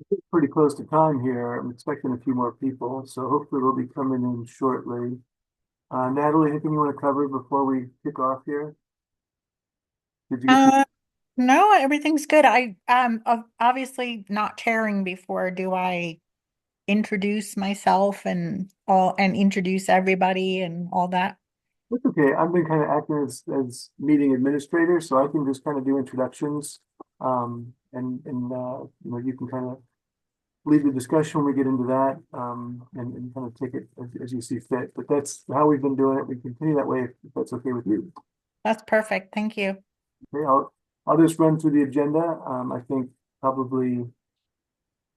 It's pretty close to time here. I'm expecting a few more people, so hopefully they'll be coming in shortly. Natalie, anything you want to cover before we kick off here? Did you get to? Uh, no, everything's good. Obviously not chairing before. Do I introduce myself and all and introduce everybody and all that? It's okay. I've been kind of acting as meeting administrator, so I can just kind of do introductions. You can kind of lead the discussion when we get into that, and kind of take it as you see fit. But that's how we've been doing it. We continue that way if that's okay with you. That's perfect. Thank you. Okay, I'll just run through the agenda. I think probably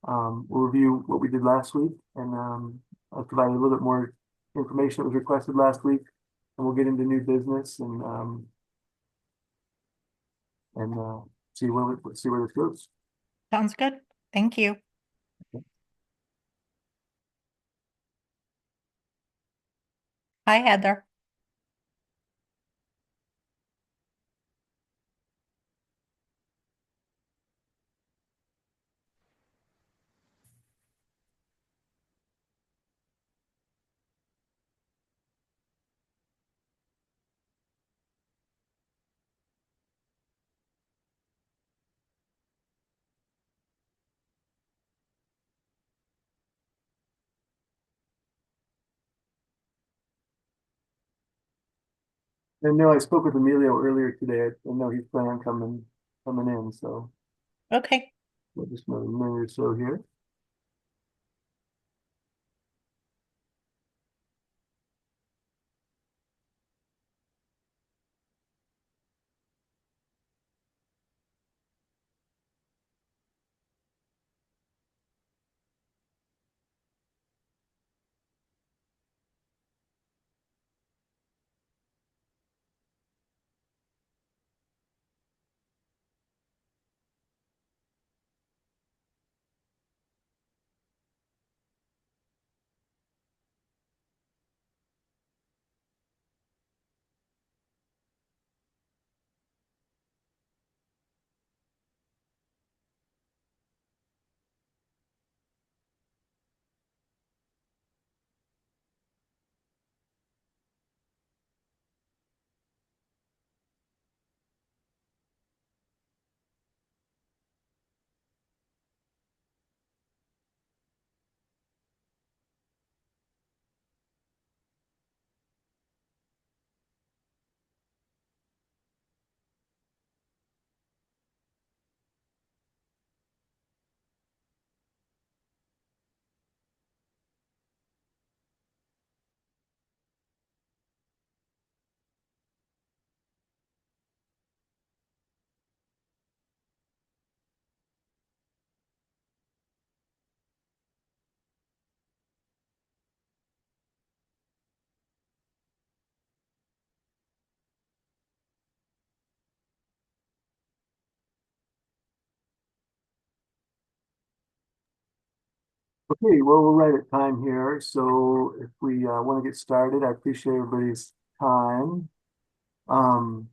we'll review what we did last week, and I'll provide a little bit more information that was requested last week, and we'll get into new business and see where this goes. Sounds good. Thank you. Hi, Heather. And no, I spoke with Emilio earlier today. I know he's planning on coming in, so Okay. we'll just another minute or so here. Okay, well, we're right at time here. So if we want to get started, I appreciate everybody's time. Um,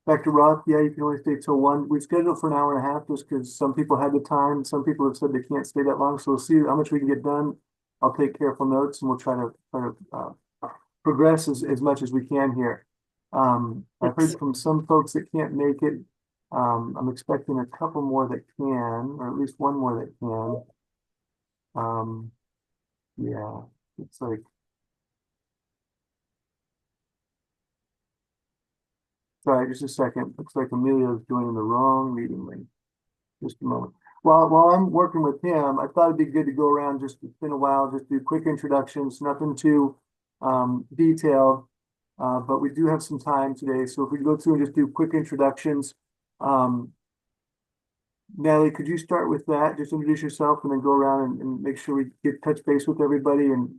Dr. Roth, yeah, you can only stay till one. We scheduled for an hour and a half just because some people had the time. Some people have said they can't stay that long. So we'll see how much we can get done. I'll take careful notes and we'll try to progress as much as we can here. I've heard from some folks that can't make it. I'm expecting a couple more that can, or at least one more that can. Um, yeah, it's like, sorry, just a second. Looks like Emilio's joining the wrong meeting link. Just a moment. While I'm working with him, I thought it'd be good to go around just, it's been a while, just do quick introductions, nothing too detailed. But we do have some time today. So if we go through and just do quick introductions. Um, Natalie, could you start with that? Just introduce yourself and then go around and make sure we get touch base with everybody and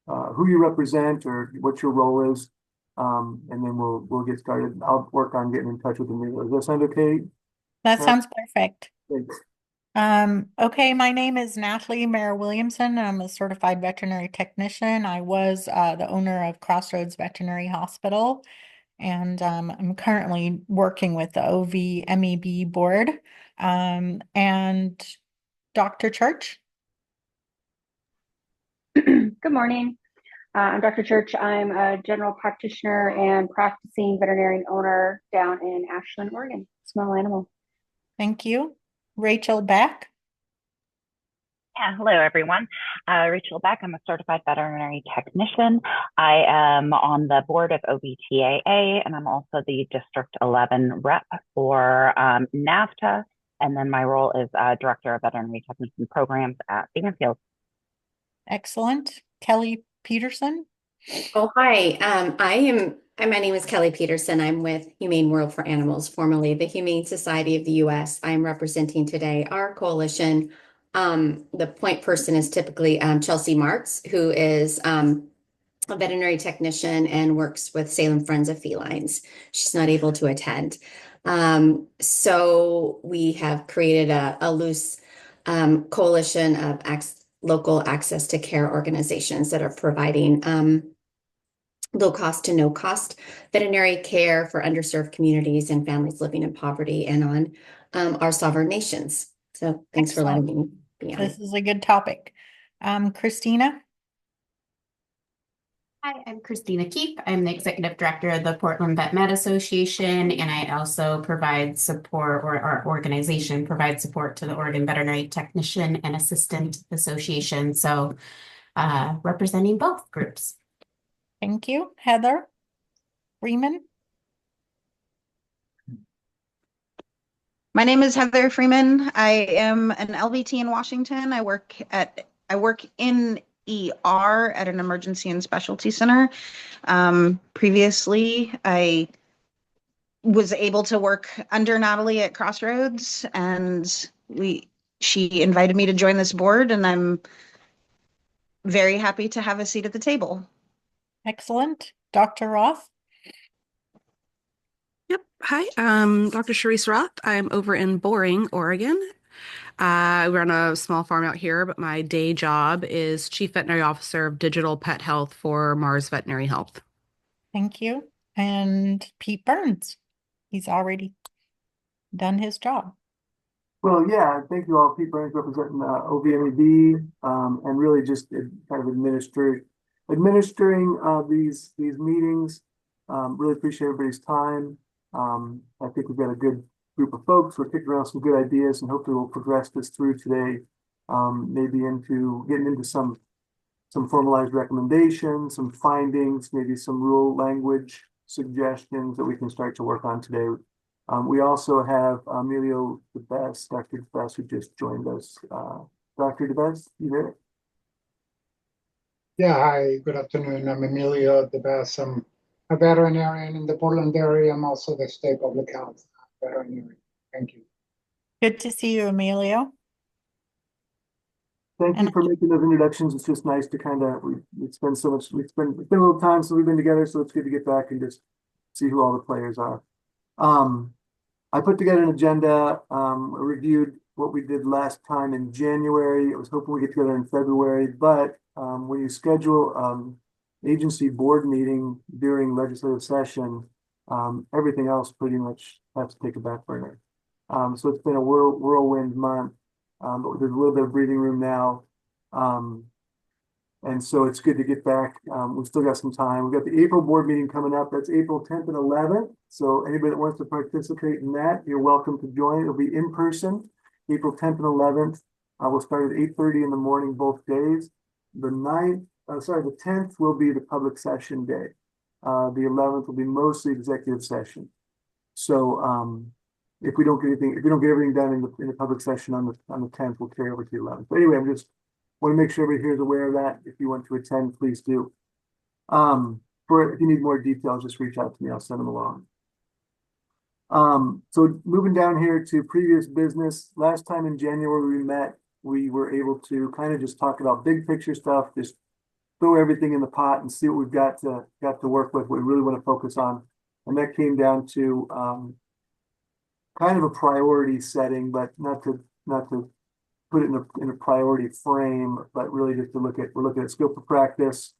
who you represent or what your role is. And then we'll get started. I'll work on getting in touch with Emilio. Does that sound okay? That Nat? sounds perfect. Thanks. Okay, my name is Natalie Mayer Williamson. I'm a certified veterinary technician. I was the owner of Crossroads Veterinary Hospital, and I'm currently working with the OVMEB board. And Dr. Church. Good morning. I'm Dr. Church. I'm a general practitioner and practicing veterinarian owner down in Ashland, Oregon. Small animal. Thank you. Rachel Beck. Yeah, hello everyone. Rachel Beck, I'm a certified veterinary technician. I am on the board of OBTAA and I'm also the District 11 rep for NAVTA. And then my role is Director of Veterinary Technician Programs at Banfield. Excellent. Kelly Peterson. Oh, hi. My name is Kelly Peterson. I'm with Humane World for Animals, formerly the Humane Society of the U.S. I'm representing today our coalition. The point person is typically Chelsea Marks, who is a veterinary technician and works with Salem Friends of Felines. She's not able to attend. So we have created a loose coalition of local access to care organizations that are providing low cost to no cost veterinary care for underserved communities and families living in poverty and on our sovereign nations. So thanks for letting me be on. This is a good topic. Christina. Hi, I'm Christina Keefe. I'm the executive director of the Portland Vet Med Association, and I also provide support, or our organization provides support to the Oregon Veterinary Technician and Assistant Association. So representing both groups. Thank you. Heather Freeman. My name is Heather Freeman. I am an LVT in Washington. I work in ER at an emergency and specialty center. Previously, I was able to work under Natalie at Crossroads, and she invited me to join this board, and I'm very happy to have a seat at the table. Excellent. Dr. Roth. Yep. Hi, Dr. Sharice Roth. I'm over in Boring, Oregon. I run a small farm out here, but my day job is Chief Veterinary Officer of Digital Pet Health for Mars Veterinary Health. Thank you. And Pete Burns. He's already done his job. Well, yeah, thank you all. Pete Burns representing OVMED, and really just kind of administering these meetings. Really appreciate everybody's time. I think we've got a good group of folks. We're kicking around some good ideas, and hopefully we'll progress this through today. Maybe into getting into some formalized recommendations, some findings, maybe some rule language suggestions that we can start to work on today. We also have Emilio DeBest, Dr. DeBest, who just joined us. Dr. DeBest, you there? Yeah, hi, good afternoon. I'm Emilio DeBest. I'm a veterinarian in the Portland area. I'm also the state public health veterinarian. Thank you. Good to see you, Emilio. Thank you for making those introductions. It's just nice to kind of, it's been a little time since we've been together, so it's good to get back and just see who all the players are. I put together an agenda, reviewed what we did last time in January. I was hoping we get together in February, but when you schedule agency board meeting during legislative session, everything else pretty much has to take a back burner. So it's been a whirlwind month, but there's a little bit of breathing room now. And so it's good to get back. We've still got some time. We've got the April board meeting coming up. That's April 10th and 11th. So anybody that wants to participate in that, you're welcome to join. It'll be in person, April 10th and 11th. We'll start at 8:30 in the morning, both days. The 10th will be the public session day. The 11th will be mostly executive session. So if we don't get everything done in the public session on the 10th, we'll carry over to the 11th. But anyway, I'm just want to make sure everybody here is aware of that. If you want to attend, please do. If you need more details, just reach out to me. I'll send them along. So moving down here to previous business. Last time in January we met, we were able to kind of just talk about big picture stuff, just throw everything in the pot and see what we've got to work with, what we really want to focus on. And that came down to kind of a priority setting, but not to put it in a priority frame, but really just we're looking at scope of practice,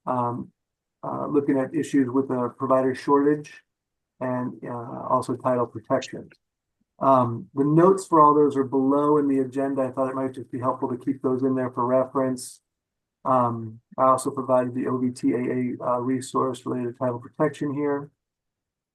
looking at issues with a provider shortage, and also title protection. The notes for all those are below in the agenda. I thought it might just be helpful to keep those in there for reference. I also provided the OVTAA resource related to title protection here.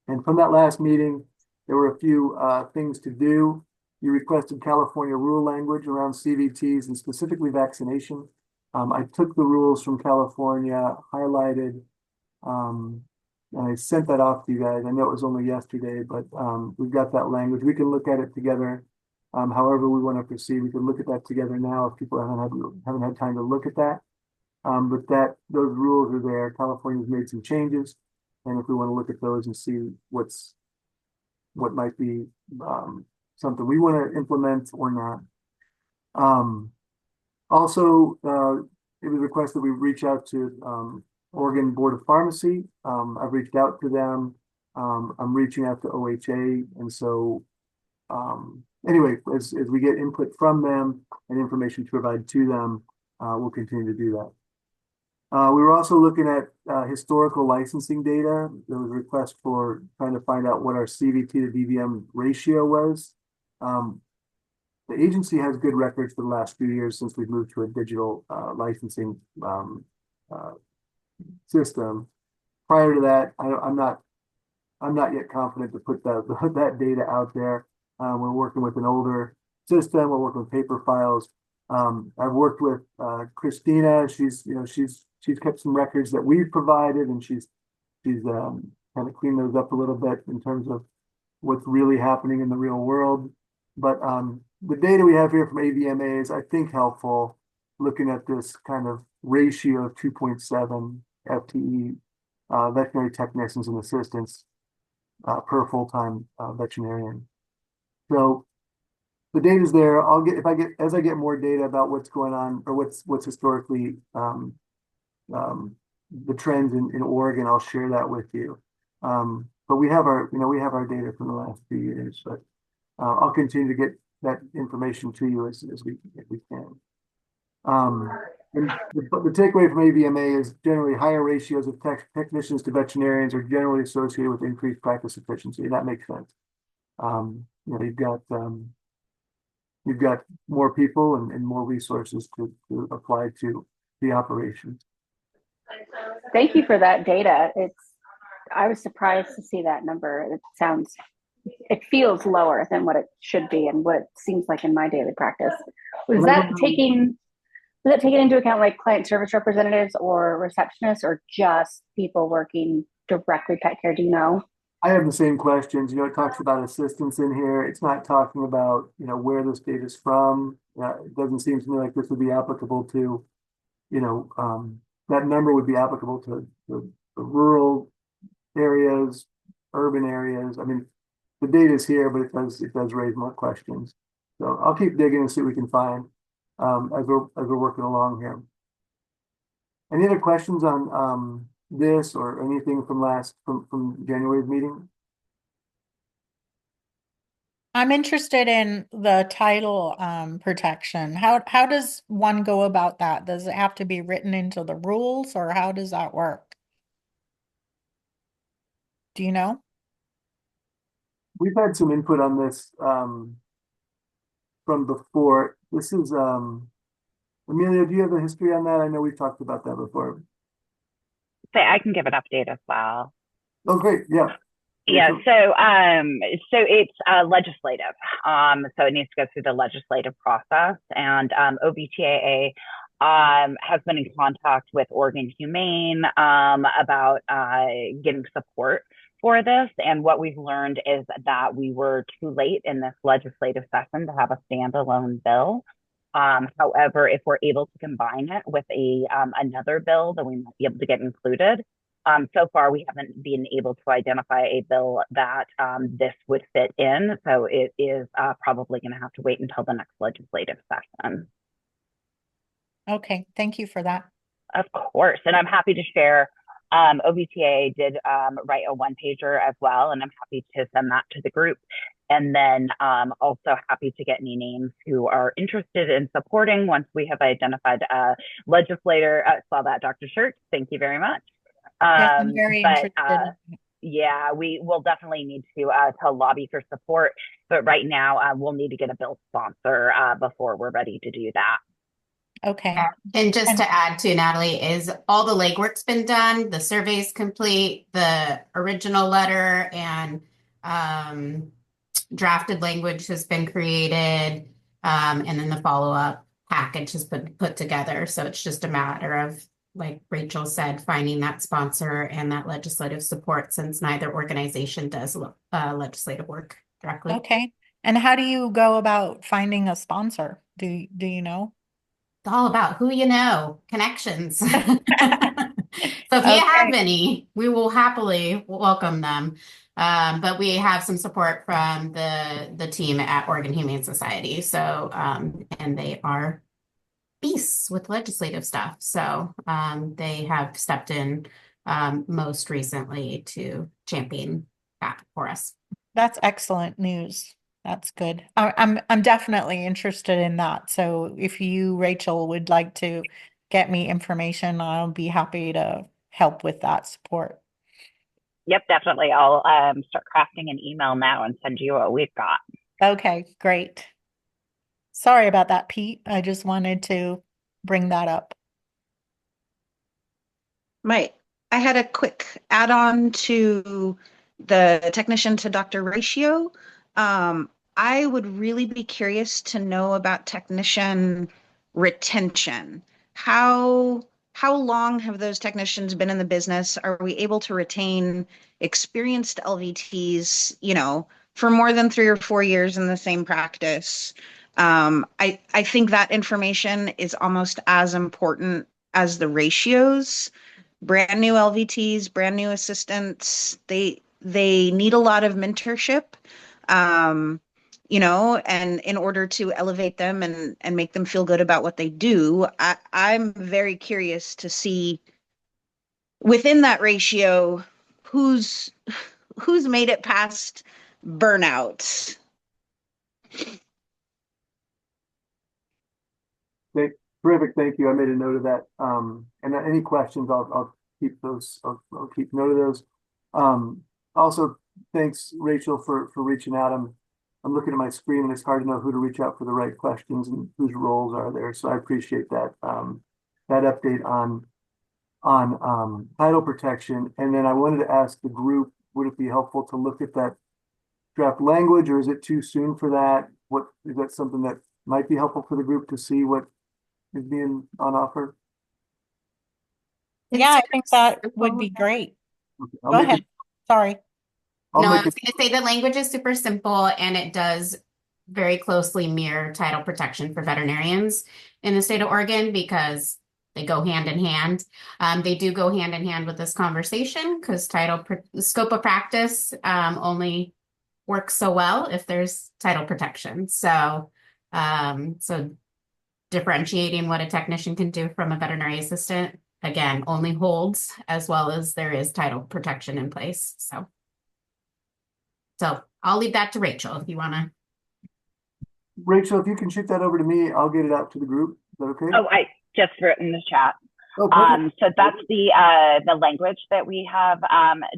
And from that last meeting, there were a few things to do. You requested California rule language around CVTs and specifically vaccination. I took the rules from California, highlighted, and I sent that off to you guys. I know it was only yesterday, but we've got that language. We can look at it together. However we want to proceed, we can look at that together now if people haven't had time to look at that. But those rules are there. California's made some changes, and if we want to look at those and see what might be something we want to implement or not. Also, it was requested we reach out to Oregon Board of Pharmacy. I've reached out to them. I'm reaching out to OHA, and so anyway, as we get input from them and information to provide to them, we'll continue to do that. We were also looking at historical licensing data. There was a request for trying to find out what our CVT to DVM ratio was. The agency has good records for the last few years since we've moved to a digital licensing system. Prior to that, I'm not yet confident to put that data out there. We're working with an older system. We're working with paper files. I've worked with Christina. She's kept some records that we've provided, and she's kind of cleaned those up a little bit in terms of what's really happening in the real world. But the data we have here from AVMA is, I think, helpful, looking at this kind of ratio of 2.7 FTE veterinary technicians and assistants per full-time veterinarian. So the data's there. As I get more data about what's going on or what's historically the trends in Oregon, I'll share that with you. But we have our data from the last few years, but I'll continue to get that information to you as we can. And the takeaway from AVMA is generally higher ratios of technicians to veterinarians are generally associated with increased practice efficiency. That makes sense. You've got more people and more resources to apply to the operation. Thank you for that data. I was surprised to see that number. It feels lower than what it should be and what it seems like in my daily practice. Was that taking into account like client service representatives or receptionists or just people working directly pet care? Do you know? I have the same questions. It talks about assistance in here. It's not talking about, where this data is from. It doesn't seem to me like this would be applicable to, that number would be applicable to the rural areas, urban areas. I mean, the data is here, but it does raise more questions. So I'll keep digging and see what we can find as we're working along here. Any other questions on this or anything from January's meeting? I'm interested in the title protection. How does one go about that? Does it have to be written into the rules, or how does that work? Do you know? We've had some input on this from before. This is Amelia, do you have a history on that? I know we've talked about that before. So I can give an update as well. Oh, great. Yeah. Yeah, so it's legislative. So it needs to go through the legislative process, and OBTAA has been in contact with Oregon Humane about getting support for this. And what we've learned is that we were too late in this legislative session to have a standalone bill. However, if we're able to combine it with another bill, then we might be able to get included. So far, we haven't been able to identify a bill that this would fit in. So it is probably going to have to wait until the next legislative session. Okay, thank you for that. Of course. And I'm happy to share. OBTA did write a one-pager as well, and I'm happy to send that to the group. And then also happy to get any names who are interested in supporting once we have identified a legislator. Saw that, Dr. Schurz. Thank you very much. Yes, I'm very interested. yeah, we will definitely need to lobby for support. But right now, we'll need to get a bill sponsor before we're ready to do that. Okay. Yeah. And just And- to add to Natalie, is all the legwork's been done, the survey's complete, the original letter and drafted language has been created, and then the follow-up package has been put together. So it's just a matter of, like Rachel said, finding that sponsor and that legislative support, since neither organization does legislative work directly. Okay. And how do you go about finding a sponsor? Do you know? It's all about who you know, connections. So if you Okay. have any, we will happily welcome them. But we have some support from the team at Oregon Humane Society. So and they are beasts with legislative stuff. So they have stepped in most recently to champion that for us. That's excellent news. That's good. I'm definitely interested in that. So if you, Rachel, would like to get me information, I'll be happy to help with that support. Yep, definitely. I'll start crafting an email now and send you what we've got. Okay, great. Sorry about that, Pete. I just wanted to bring that up. I had a quick add-on to the technician to doctor ratio. I would really be curious to know about technician retention. How long have those technicians been in the business? Are we able to retain experienced LVTs, for more than 3 or 4 years in the same practice? I think that information is almost as important as the ratios. Brand new LVTs, brand new assistants, they need a lot of mentorship, and in order to elevate them and make them feel good about what they do. I'm very curious to see within that ratio who's made it past burnout. Terrific, thank you. I made a note of that. And any questions, I'll keep those. I'll keep note of those. Also, thanks, Rachel, for reaching out. I'm looking at my screen and it's hard to know who to reach out for the right questions and whose roles are there. So I appreciate that that update on title protection. And then I wanted to ask the group, would it be helpful to look at that draft language, or is it too soon for that? What is that something that might be helpful for the group to see what is being on offer? Yeah, I think that would be great. Okay, Go ahead. Sorry. No, I was going to say the language is super simple and it does very closely mirror title protection for veterinarians in the state of Oregon because they go hand in hand. They do go hand in hand with this conversation because scope of practice only works so well if there's title protection. So, so differentiating what a technician can do from a veterinary assistant, again, only holds as well as there is title protection in place. So I'll leave that to Rachel if you want to. Rachel, if you can shoot that over to me, I'll get it out to the group. Is that okay? Oh, I just wrote in the chat. Oh, perfect. So that's the language that we have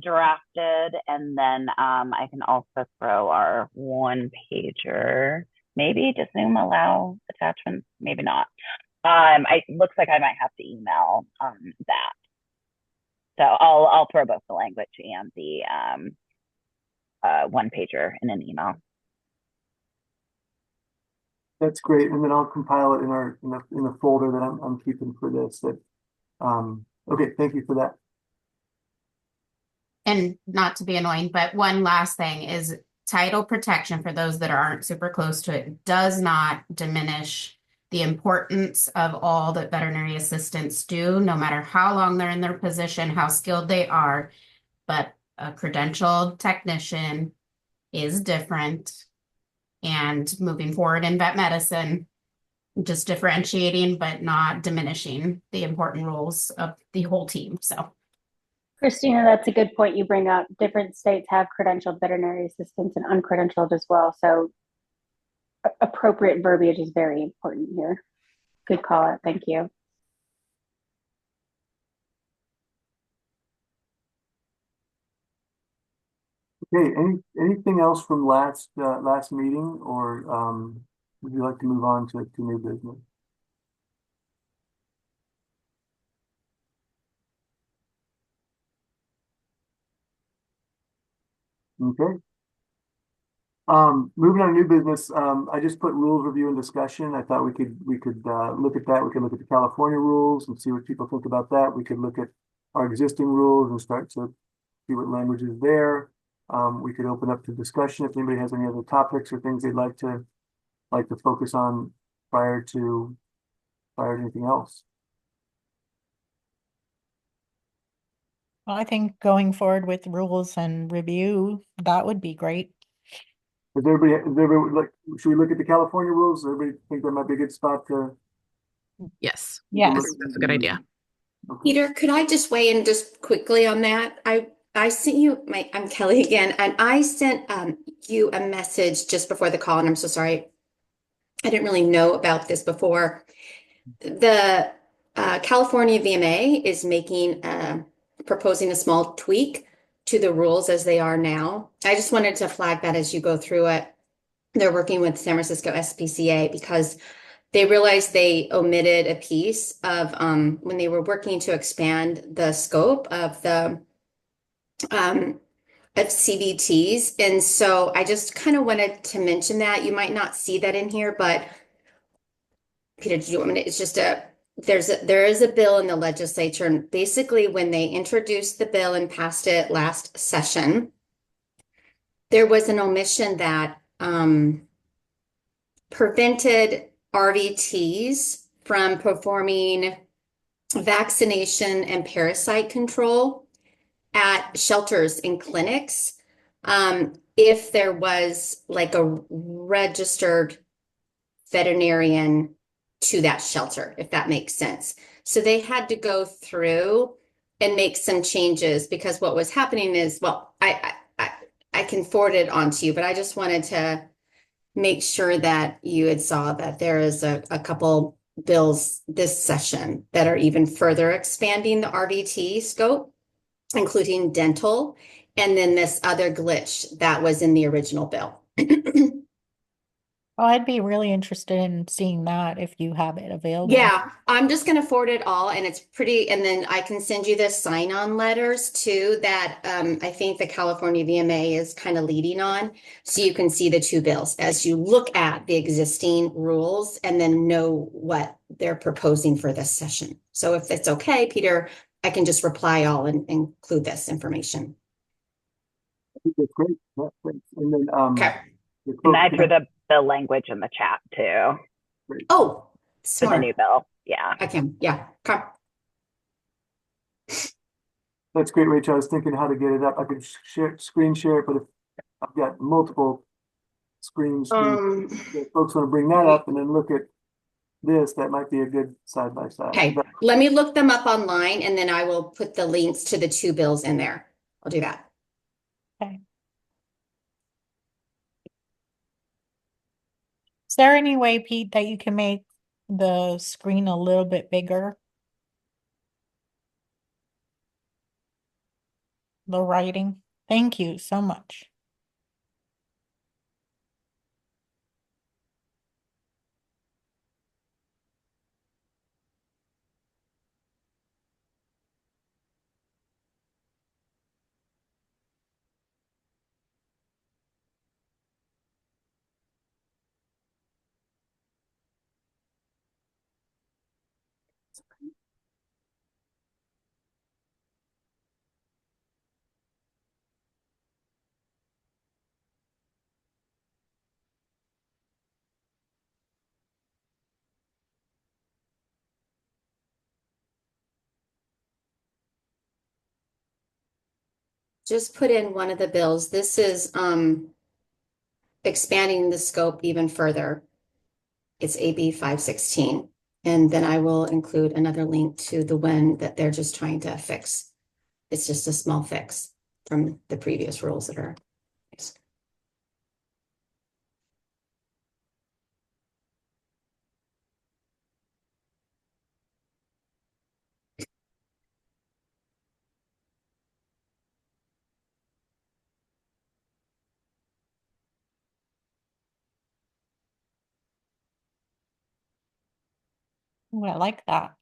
drafted, and then I can also throw our one pager. Maybe does Zoom allow attachments? Maybe not. It looks like I might have to email that. So I'll throw both the language and the one pager in an email. That's great, and then I'll compile it in the folder that I'm keeping for this. Okay, thank you for that. And not to be annoying, but one last thing is title protection for those that aren't super close to it does not diminish the importance of all that veterinary assistants do, no matter how long they're in their position, how skilled they are. But a credentialed technician is different. And moving forward in vet medicine, just differentiating but not diminishing the important roles of the whole team. So, Christina, that's a good point you bring up. Different states have credentialed veterinary assistants and uncredentialed as well. So appropriate verbiage is very important here. Good call out. Thank you. Okay, anything else from last meeting, or would you like to move on to new business? Okay. Moving on to new business, I just put rules review and discussion. I thought we could look at that. We could look at the California rules and see what people think about that. We could look at our existing rules and start to see what language is there. We could open up to discussion if anybody has any other topics or things they'd like to focus on prior to anything else. Well, I think going forward with rules and review, that would be great. Is everybody like, should we look at the California rules? Does everybody think that might be a good spot to? Yes. Yes. That's a good idea. Okay. Peter, could I just weigh in just quickly on that? I sent you I'm Kelly again, and I sent you a message just before the call, and I'm so sorry. I didn't really know about this before. The California VMA is proposing a small tweak to the rules as they are now. I just wanted to flag that as you go through it. They're working with San Francisco SPCA because they realized they omitted a piece of when they were working to expand the scope of the of CVTs. And so I just kind of wanted to mention that. You might not see that in here, but Peter, did you want me to, it's just there is a bill in the legislature, and basically when they introduced the bill and passed it last session, there was an omission that prevented RVTs from performing vaccination and parasite control at shelters and clinics if there was like a registered veterinarian to that shelter, if that makes sense. So they had to go through and make some changes because what was happening is, well, I can forward it on to you, but I just wanted to make sure that you had saw that there is a couple bills this session that are even further expanding the RVT scope, including dental, and then this other glitch that was in the original bill. Oh, I'd be really interested in seeing that if you have it available. Yeah, I'm just going to forward it all, and it's pretty. And then I can send you the sign-on letters too that I think the California VMA is kind of leading on, so you can see the two bills as you look at the existing rules and then know what they're proposing for this session. So if it's okay, Peter, I can just reply all and include this information. I think that's great. That's great. And then Okay. And I threw the bill language in the chat too Oh, for the smart. new bill. Yeah. I can. Yeah. Okay. That's great, Rachel. I was thinking how to get it up. I could screen share it, but if I've got multiple screens, if folks want to bring that up and then look at this, that might be a good side by side. Okay, let me look them up online and then I will put the links to the two bills in there. I'll do that. Okay. Is there any way, Pete, that you can make the screen a little bit bigger? The writing? Thank you so much. Just put in one of the bills. This is expanding the scope even further. It's AB 516. And then I will include another link to the one that they're just trying to fix. It's just a small fix from the previous rules that are. Ooh, I like that.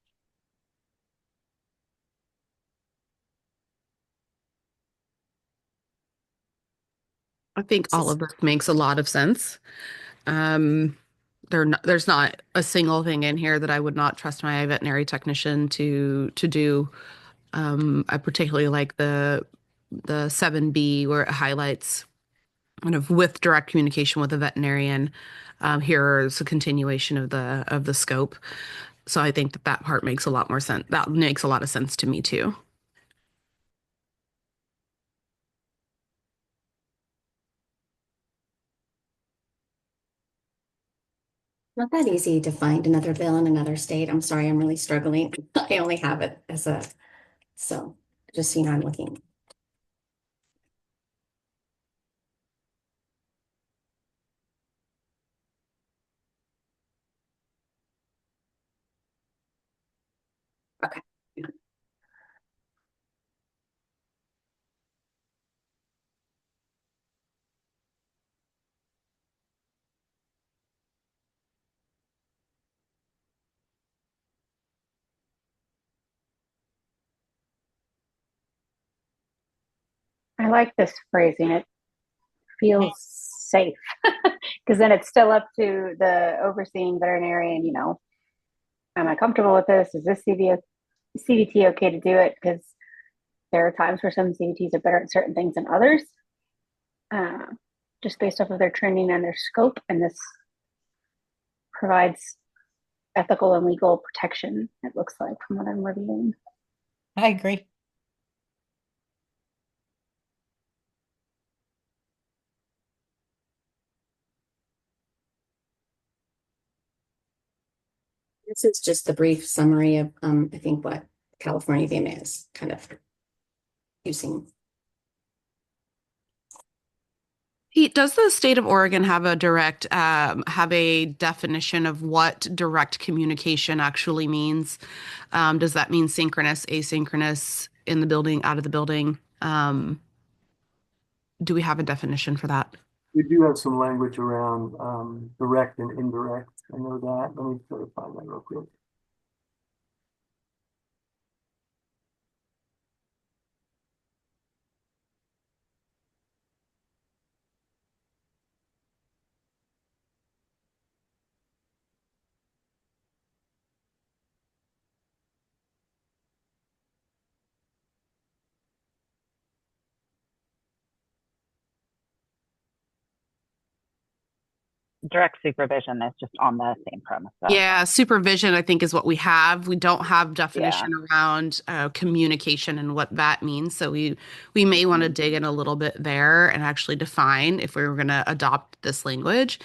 I think all of this makes a lot of sense. Um, there's not a single thing in here that I would not trust my veterinary technician to do. I particularly like the 7B where it highlights kind of with direct communication with a veterinarian. Here is a continuation of the scope. So I think that that part makes a lot more sense. That makes a lot of sense to me too. Not that easy to find another bill in another state. I'm sorry, I'm really struggling. I only have it as a, so just so you know, I'm looking. Okay. I like this phrasing. It feels safe because then it's still up to the overseeing veterinarian, am I comfortable with this? Is this CVT okay to do it? Because there are times where some CVTs are better at certain things than others, uh, just based off of their training and their scope. And this provides ethical and legal protection, it looks like, from what I'm reviewing. I agree. This is just the brief summary of, I think what California VMA is kind of using. Pete, does the state of Oregon have a definition of what direct communication actually means? Does that mean synchronous, asynchronous, in the building, out of the building? Do we have a definition for that? We do have some language around direct and indirect. I know that. Let me try to find that real quick. Direct supervision is just on the same premise, though. Yeah, supervision, I think, is what we have. We don't have definition Yeah. around communication and what that means. So we may want to dig in a little bit there and actually define, if we were going to adopt this language,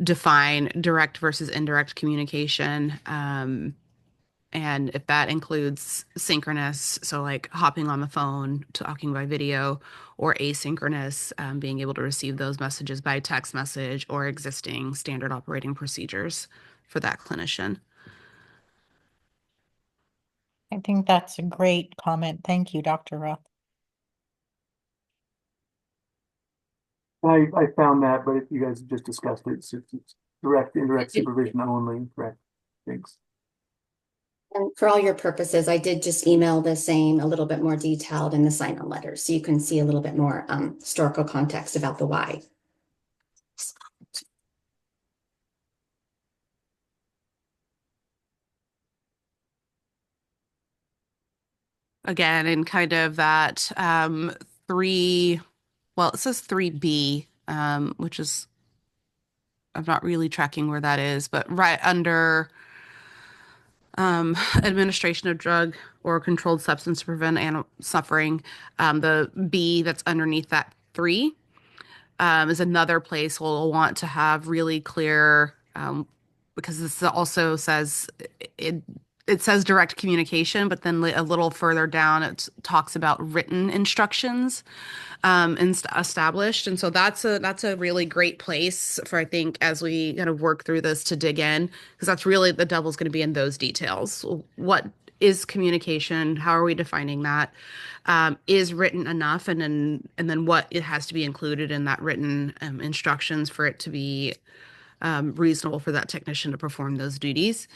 define direct versus indirect communication. And if that includes synchronous, so like hopping on the phone, talking by video, or asynchronous, being able to receive those messages by text message or existing standard operating procedures for that clinician. I think that's a great comment. Thank you, Dr. Roth. I found that, but if you guys just discussed it, it's direct, indirect supervision only, correct? Thanks. And for all your purposes, I did just email the same a little bit more detailed in the sign-on letter, so you can see a little bit more historical context about the why. Again, in kind of that three, well, it says 3B, which is, I'm not really tracking where that is, but right under administration of drug or controlled substance to prevent animal suffering. The B that's underneath that 3 is another place we'll want to have really clear, because this also says it says direct communication, but then a little further down it talks about written instructions established. And so that's a really great place for, I think, as we kind of work through this to dig in, because that's really the devil's going to be in those details. What is communication? How are we defining that? Is written enough? And then what it has to be included in that written instructions for it to be reasonable for that technician to perform those duties.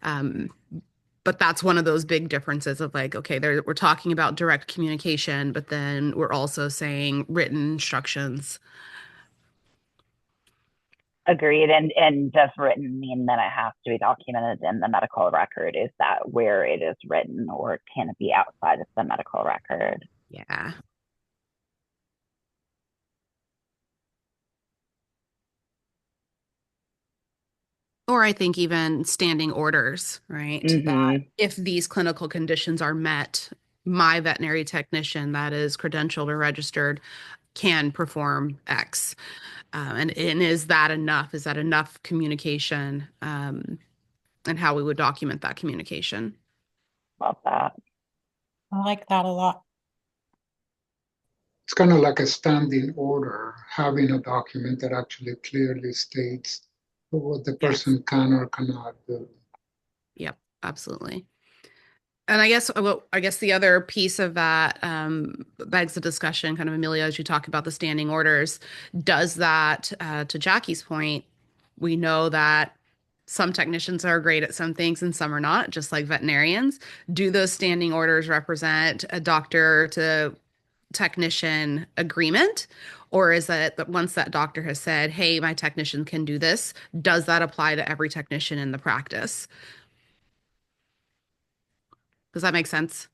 But that's one of those big differences of like, okay, we're talking about direct communication, but then we're also saying written instructions. Agreed. And does written mean that it has to be documented in the medical record? Is that where it is written, or can it be outside of the medical record? Yeah. Or I think even standing orders, right? That if these clinical conditions are met, my veterinary technician that is credentialed or registered can perform X. And is that enough? Is that enough communication? And how we would document that communication. Love that. I like that a lot. It's kind of like a standing order, having a document that actually clearly states what the person can or cannot do. Yep, absolutely. And I guess the other piece of that begs the discussion, kind of Amelia, as you talk about the standing orders, does that, to Jackie's point, we know that some technicians are great at some things and some are not, just like veterinarians. Do those standing orders represent a doctor to technician agreement? Or is that once that doctor has said, hey, my technician can do this, does that apply to every technician in the practice? Does that make sense?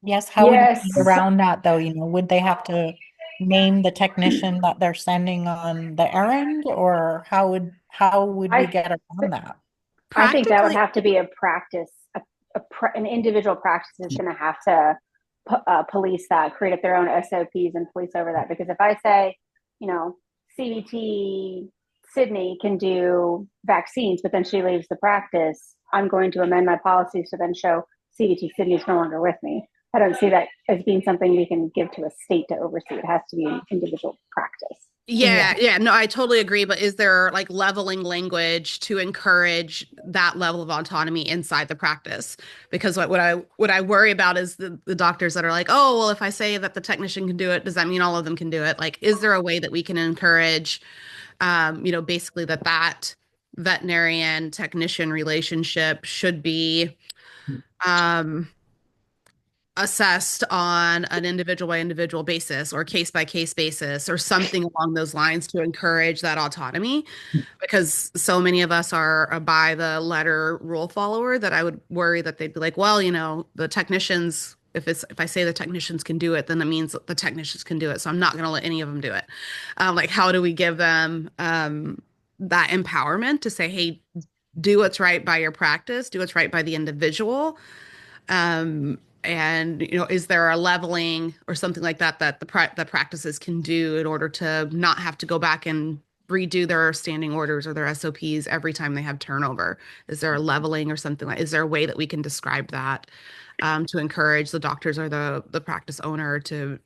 Yes, how would Yes. you get around that though? Would they have to name the technician that they're sending on the errand, or how would we get around that? I think that would Practically, have to be a practice. An individual practice is going to have to police that, create up their own SOPs and police over that. Because if I say, CVT Sydney can do vaccines, but then she leaves the practice, I'm going to amend my policies to then show CVT Sydney's no longer with me. I don't see that as being something we can give to a state to oversee. It has to be an individual practice. yeah, no, I totally agree. But is there like leveling language to encourage that level of autonomy inside the practice? Because what I worry about is the doctors that are like, oh, well, if I say that the technician can do it, does that mean all of them can do it? Like, is there a way that we can encourage, basically that veterinarian technician relationship should be, assessed on an individual by individual basis or case by case basis or something along those lines to encourage that autonomy, because so many of us are a by the letter rule follower that I would worry that they'd be like, well, the technicians, if I say the technicians can do it, then that means that the technicians can do it, so I'm not going to let any of them do it. Like, how do we give them that empowerment to say, hey, do what's right by your practice, do what's right by the individual? And is there a leveling or something like that the practices can do in order to not have to go back and redo their standing orders or their SOPs every time they have turnover? Is there a leveling or something is there a way that we can describe that, to encourage the doctors or the practice owner to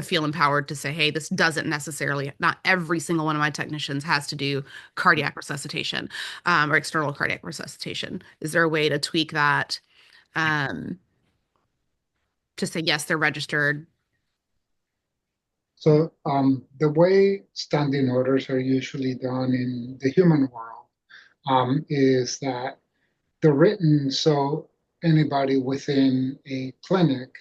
feel empowered to say, hey, this doesn't necessarily, not every single one of my technicians has to do cardiac resuscitation, or external cardiac resuscitation. Is there a way to tweak that? To say, yes, they're registered. So the way standing orders are usually done in the human world is that they're written so anybody within a clinic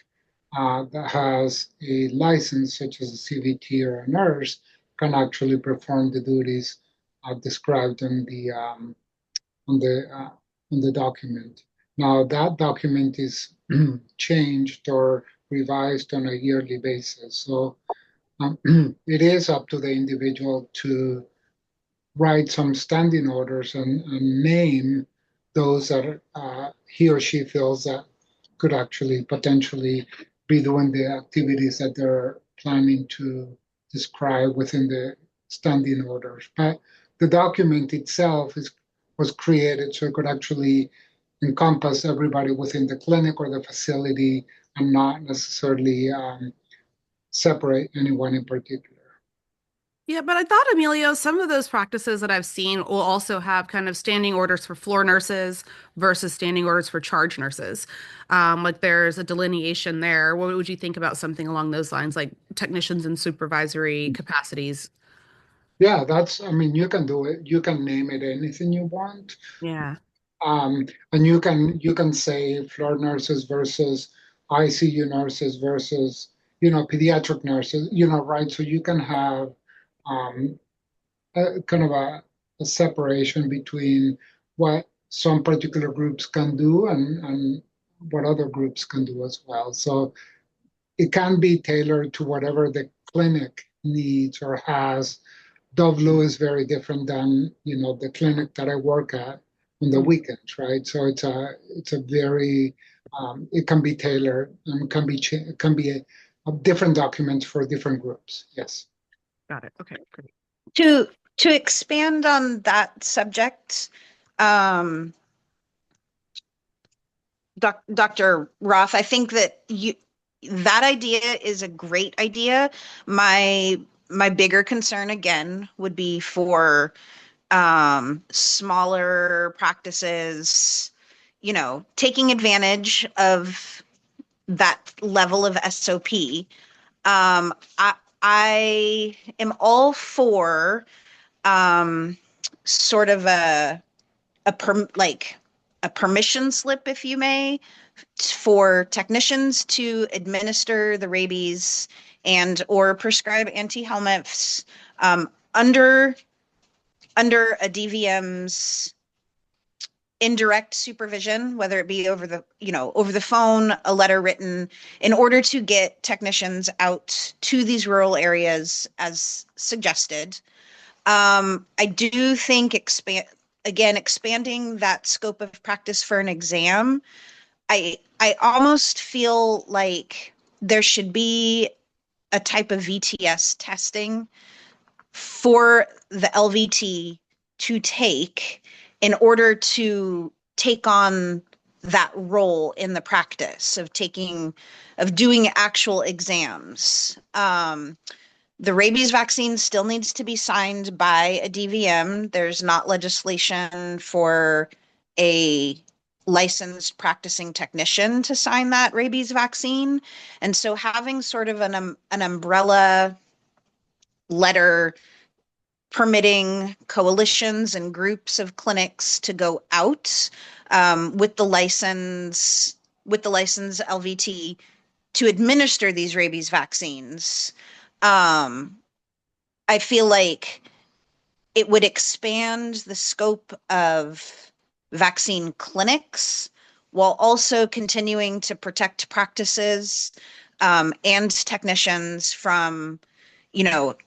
that has a license, such as a CVT or a nurse, can actually perform the duties described on the uh, on the document. Now that document is changed or revised on a yearly basis. So it is up to the individual to write some standing orders and name those that he or she feels that could actually potentially be doing the activities that they're planning to describe within the standing orders. But the document itself was created so it could actually encompass everybody within the clinic or the facility and not necessarily separate anyone in particular. Yeah, but I thought, Emilio, some of those practices that I've seen will also have kind of standing orders for floor nurses versus standing orders for charge nurses. Like there's a delineation there. What would you think about something along those lines, like technicians in supervisory capacities? Yeah, I mean, you can do it. You can name it anything you want. Yeah. And you can say floor nurses versus ICU nurses versus, pediatric nurses, right? So you can have um, kind of a separation between what some particular groups can do and what other groups can do as well. So it can be tailored to whatever the clinic needs or has. W is very different than, the clinic that I work at on the weekends, right? So it's a very it can be tailored and can be a different documents for different groups. Yes. Got it. Okay, great. To expand on that subject, um, Dr. Roth, I think that idea is a great idea. My bigger concern again would be for smaller practices, taking advantage of that level of SOP. I am all for um, sort of like a permission slip, if you may, for technicians to administer the rabies and or prescribe anti-helminths under a DVM's indirect supervision, whether it be over the phone, a letter written, in order to get technicians out to these rural areas as suggested. I do think expanding that scope of practice for an exam, I almost feel like there should be a type of VTS testing for the LVT to take in order to take on that role in the practice of doing actual exams. The rabies vaccine still needs to be signed by a DVM. There's not legislation for a licensed practicing technician to sign that rabies vaccine. And so having sort of an umbrella letter permitting coalitions and groups of clinics to go out with the license LVT to administer these rabies vaccines. I feel like it would expand the scope of vaccine clinics while also continuing to protect practices and technicians from,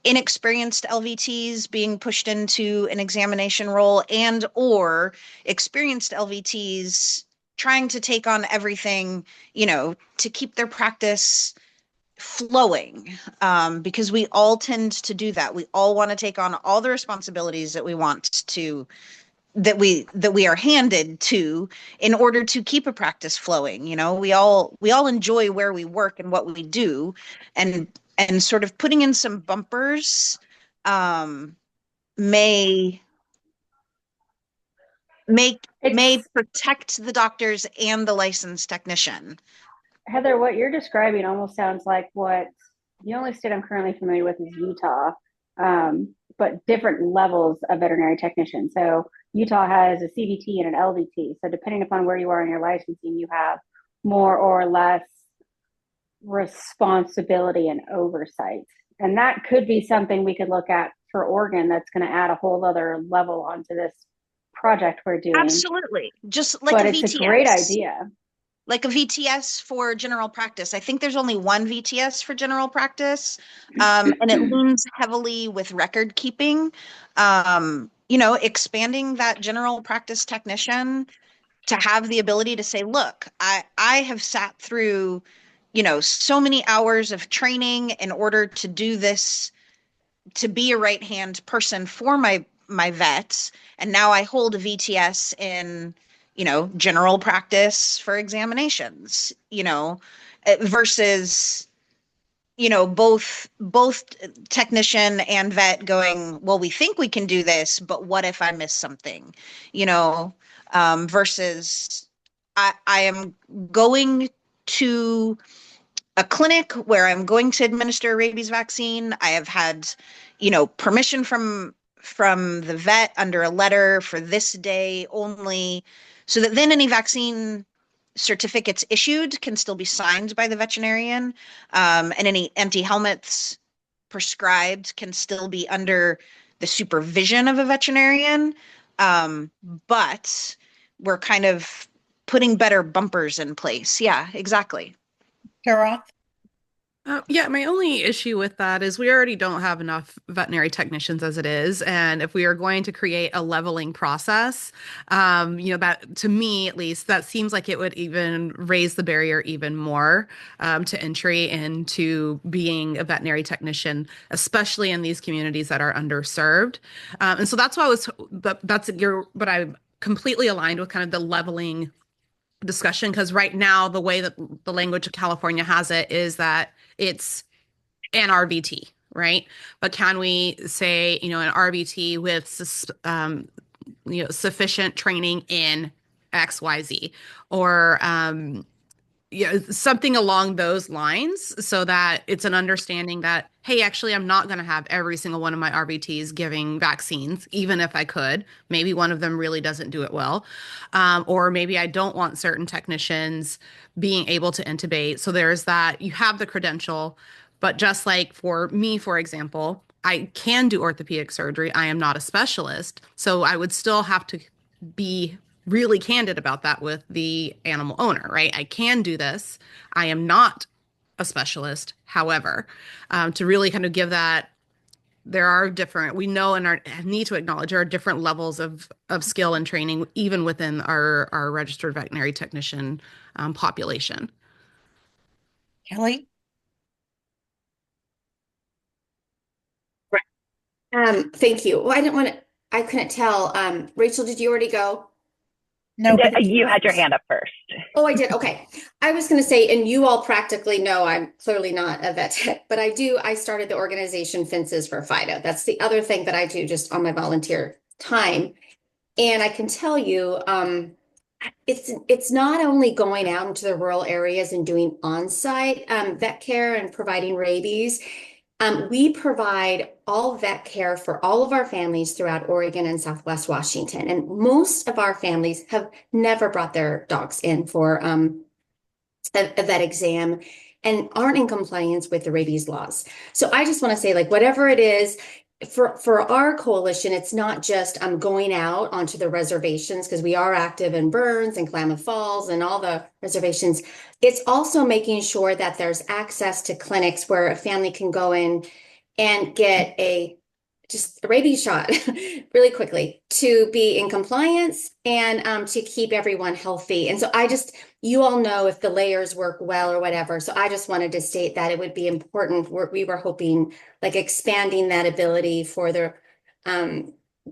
inexperienced LVTs being pushed into an examination role and or experienced LVTs trying to take on everything, to keep their practice flowing, because we all tend to do that. We all want to take on all the responsibilities that we are handed to in order to keep a practice flowing. We all enjoy where we work and what we do, and sort of putting in some bumpers um, may may It's protect the doctors and the licensed technician. Heather, what you're describing almost sounds like what the only state I'm currently familiar with is Utah, but different levels of veterinary technician. So Utah has a CVT and an LVT. So depending upon where you are in your licensing, you have more or less responsibility and oversight. And that could be something we could look at for Oregon that's going to add a whole other level onto this project we're doing. Absolutely. Just like but a it's VTS. a great idea. Like a VTS for general practice. I think there's only one VTS for general practice, and it leans heavily with record keeping. Expanding that general practice technician to have the ability to say, look, I have sat through, so many hours of training in order to do this, to be a right hand person for my vets, and now I hold a VTS in general practice for examinations, versus both technician and vet going, well, we think we can do this, but what if I miss something, versus I am going to a clinic where I'm going to administer a rabies vaccine. I have had, permission from the vet under a letter for this day only, so that then any vaccine certificates issued can still be signed by the veterinarian, and any empty helmets prescribed can still be under the supervision of a veterinarian. But we're kind of putting better bumpers in place. Yeah, exactly. Kara? Yeah, my only issue with that is we already don't have enough veterinary technicians as it is. And if we are going to create a leveling process, that to me, at least, that seems like it would even raise the barrier even more to entry into being a veterinary technician, especially in these communities that are underserved. And so that's why but I'm completely aligned with kind of the leveling discussion, because right now the way that the language of California has it is that it's an RVT, right? But can we say, an RVT with sufficient training in XYZ, or something along those lines, so that it's an understanding that, hey, actually, I'm not going to have every single one of my RVTs giving vaccines, even if I could. Maybe one of them really doesn't do it well. Or maybe I don't want certain technicians being able to intubate. So there's that, you have the credential, but just like for me, for example, I can do orthopedic surgery. I am not a specialist. So I would still have to be really candid about that with the animal owner, right? I can do this. I am not a specialist. However, to really kind of give that, there are different, we know and need to acknowledge there are different levels of skill and training, even within our registered veterinary technician population. Kelly? Thank you. Well, I couldn't tell. Rachel, did you already go? No, but You had your hand up first. Oh, I did. Okay. I was going to say, and you all practically know I'm clearly not a vet tech, but I started the organization Fences for FIDO. That's the other thing that I do just on my volunteer time. And I can tell you, it's not only going out into the rural areas and doing on-site vet care and providing rabies. We provide all vet care for all of our families throughout Oregon and Southwest Washington. And most of our families have never brought their dogs in for a vet exam and aren't in compliance with the rabies laws. So I just want to say, like, whatever it is, for our coalition, it's not just going out onto the reservations, because we are active in Burns and Klamath Falls and all the reservations. It's also making sure that there's access to clinics where a family can go in and get just a rabies shot really quickly to be in compliance and to keep everyone healthy. And so you all know if the layers work well or whatever. So I just wanted to state that it would be important. We were hoping, like, expanding that ability for the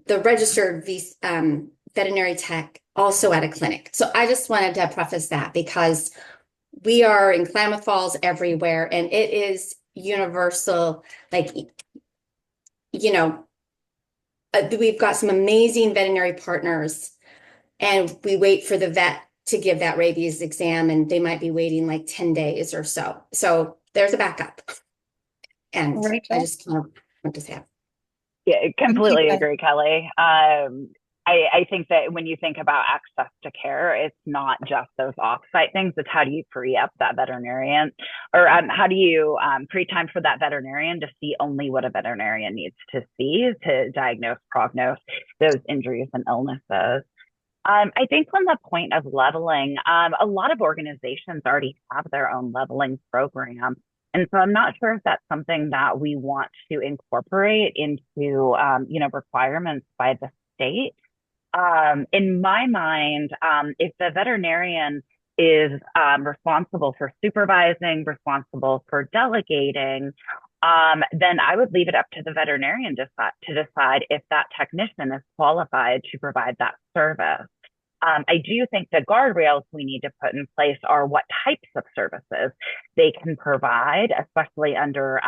registered veterinary tech also at a clinic. So I just wanted to preface that, because we are in Klamath Falls everywhere, and it is universal. Like, we've got some amazing veterinary partners, and we wait for the vet to give that rabies exam, and they might be waiting like 10 days or so. So there's a backup. And Rachel? I just kind of want to say that. Yeah, completely agree, Kelly. I think that when you think about access to care, it's not just those offsite things. It's how do you free up that veterinarian, or how do you create time for that veterinarian to see only what a veterinarian needs to see to diagnose, prognose those injuries and illnesses. I think from the point of leveling, a lot of organizations already have their own leveling program. And so I'm not sure if that's something that we want to incorporate into, requirements by the state. In my mind, if the veterinarian is responsible for supervising, responsible for delegating, then I would leave it up to the veterinarian to decide if that technician is qualified to provide that service. I do think the guardrails we need to put in place are what types of services they can provide, especially under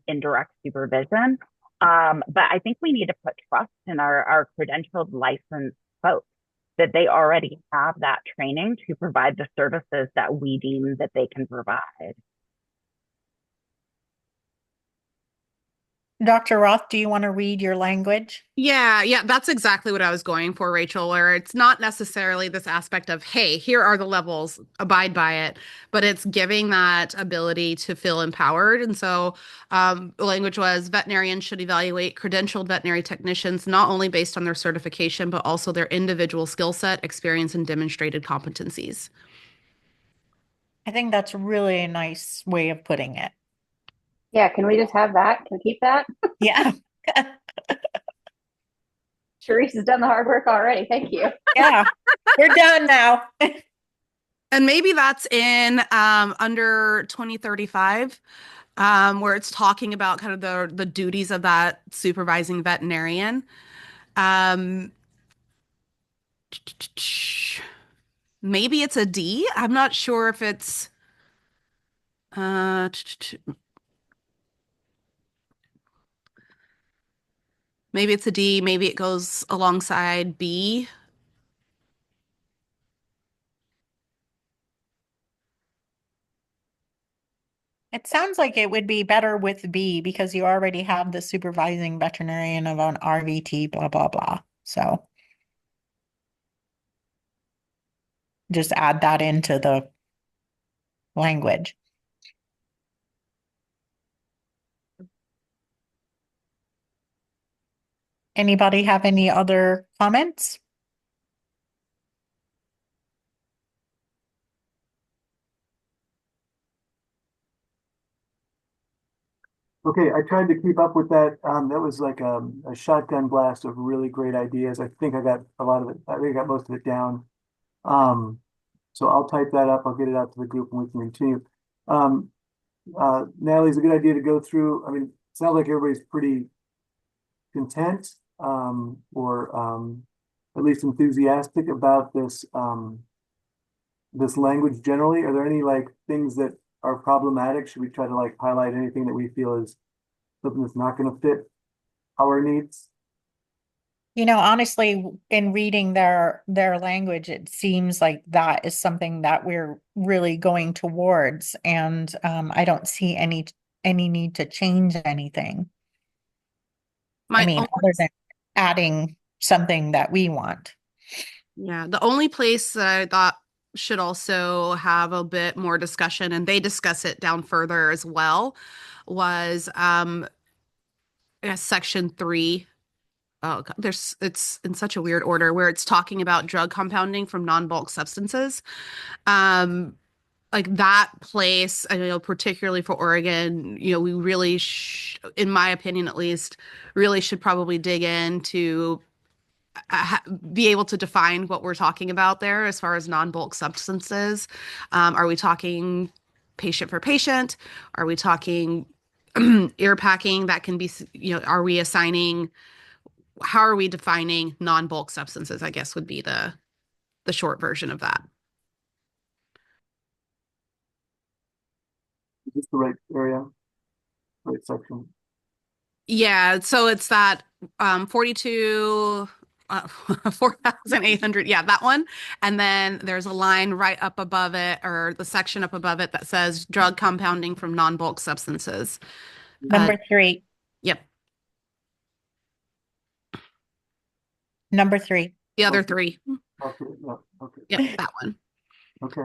indirect supervision. But I think we need to put trust in our credentialed licensed folks, that they already have that training to provide the services that we deem that they can provide. Dr. Roth, do you want to read your language? Yeah, that's exactly what I was going for, Rachel, where it's not necessarily this aspect of, hey, here are the levels, abide by it, but it's giving that ability to feel empowered. And so the language was veterinarians should evaluate credentialed veterinary technicians not only based on their certification, but also their individual skill set, experience, and demonstrated competencies. I think that's really a nice way of putting it. Yeah, can we just have that? Can we keep that? Yeah. Sharice has done the hard work already. Thank you. Yeah. We're done now. And maybe that's in under 2035, where it's talking about kind of the duties of that supervising veterinarian. Um, maybe it's a D. I'm not sure if it's uh, maybe it's a D. Maybe it goes alongside B. It sounds like it would be better with B because you already have the supervising veterinarian of an RVT, blah, blah, blah. So just add that into the language. Anybody have any other comments? Okay, I tried to keep up with that. That was like a shotgun blast of really great ideas. I think I got a lot of it. I think I got most of it down. Um, so I'll type that up. I'll get it out to the group and we can continue. Um, Natalie's a good idea to go through. I mean, it sounds like everybody's pretty content, or at least enthusiastic about this language generally. Are there any like things that are problematic? Should we try to like highlight anything that we feel is something that's not going to fit our needs? You know, honestly, in reading their language, it seems like that is something that we're really going towards, and I don't see any need to change anything. I My mean, only, other than adding something that we want. yeah, the only place that I thought should also have a bit more discussion, and they discuss it down further as well, was section 3. Oh, God, it's in such a weird order where it's talking about drug compounding from non-bulk substances. Um, like that place, I know particularly for Oregon, we really, in my opinion at least, really should probably dig into be able to define what we're talking about there as far as non-bulk substances. Are we talking patient for patient? Are we talking ear packing that can be, are we assigning, how are we defining non-bulk substances, I guess would be the short version of that. Is this the right area, right section? Yeah, so it's that 42 4,800, yeah, that one. And then there's a line right up above it, or the section up above it, that says drug compounding from non-bulk substances. Number 3. Yep. Number 3. The other Okay. 3. Okay, yeah, okay, Yep, that one. okay.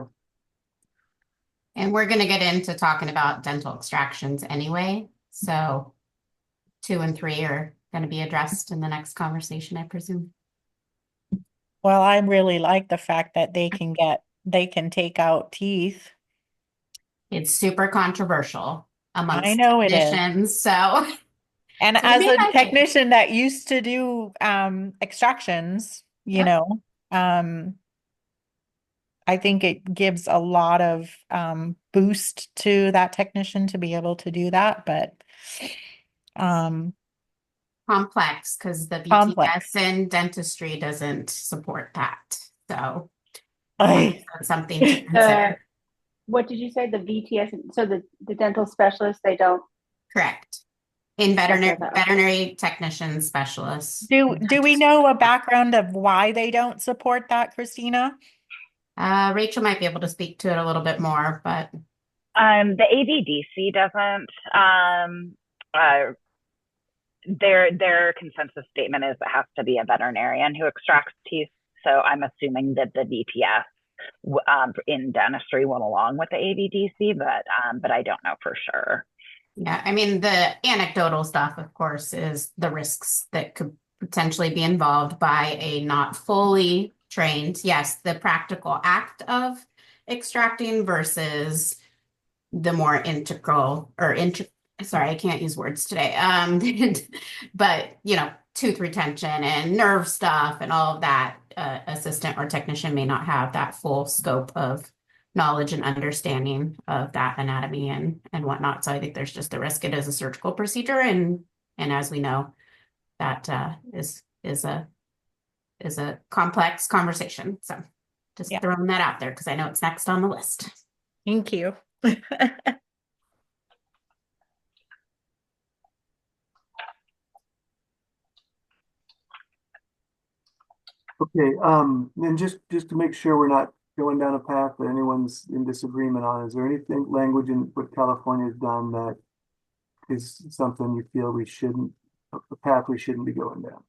And we're going to get into talking about dental extractions anyway. So 2 and 3 are going to be addressed in the next conversation, I presume. Well, I really like the fact that they can take out teeth. It's super controversial I amongst know it is. technicians. So, And so we as may a like it. technician that used to do extractions, Yep. I think it gives a lot of boost to that technician to be able to do that, but Complex because the complex. BTS in dentistry doesn't support that. So I that's something to consider. What did you say? The VTS? So the dental specialists, they don't. Correct. In Okay. veterinary technician specialists. do we know a background of why they don't support that, Christina? Rachel might be able to speak to it a little bit more, but The ABDC doesn't. their consensus statement is it has to be a veterinarian who extracts teeth. So I'm assuming that the VPS in dentistry went along with the ABDC, but I don't know for sure. Yeah, I mean, the anecdotal stuff, of course, is the risks that could potentially be involved by a not fully trained, yes, the practical act of extracting versus the more integral or sorry, I can't use words today. But tooth retention and nerve stuff and all of that, assistant or technician may not have that full scope of knowledge and understanding of that anatomy and whatnot. So I think there's just the risk. It is a surgical procedure, and as we know, that is a complex conversation. So just throwing that out there because I know it's next on the list. Thank you. Okay, and just to make sure we're not going down a path that anyone's in disagreement on, is there anything language in what California has done that is something you feel we shouldn't, a path we shouldn't be going down?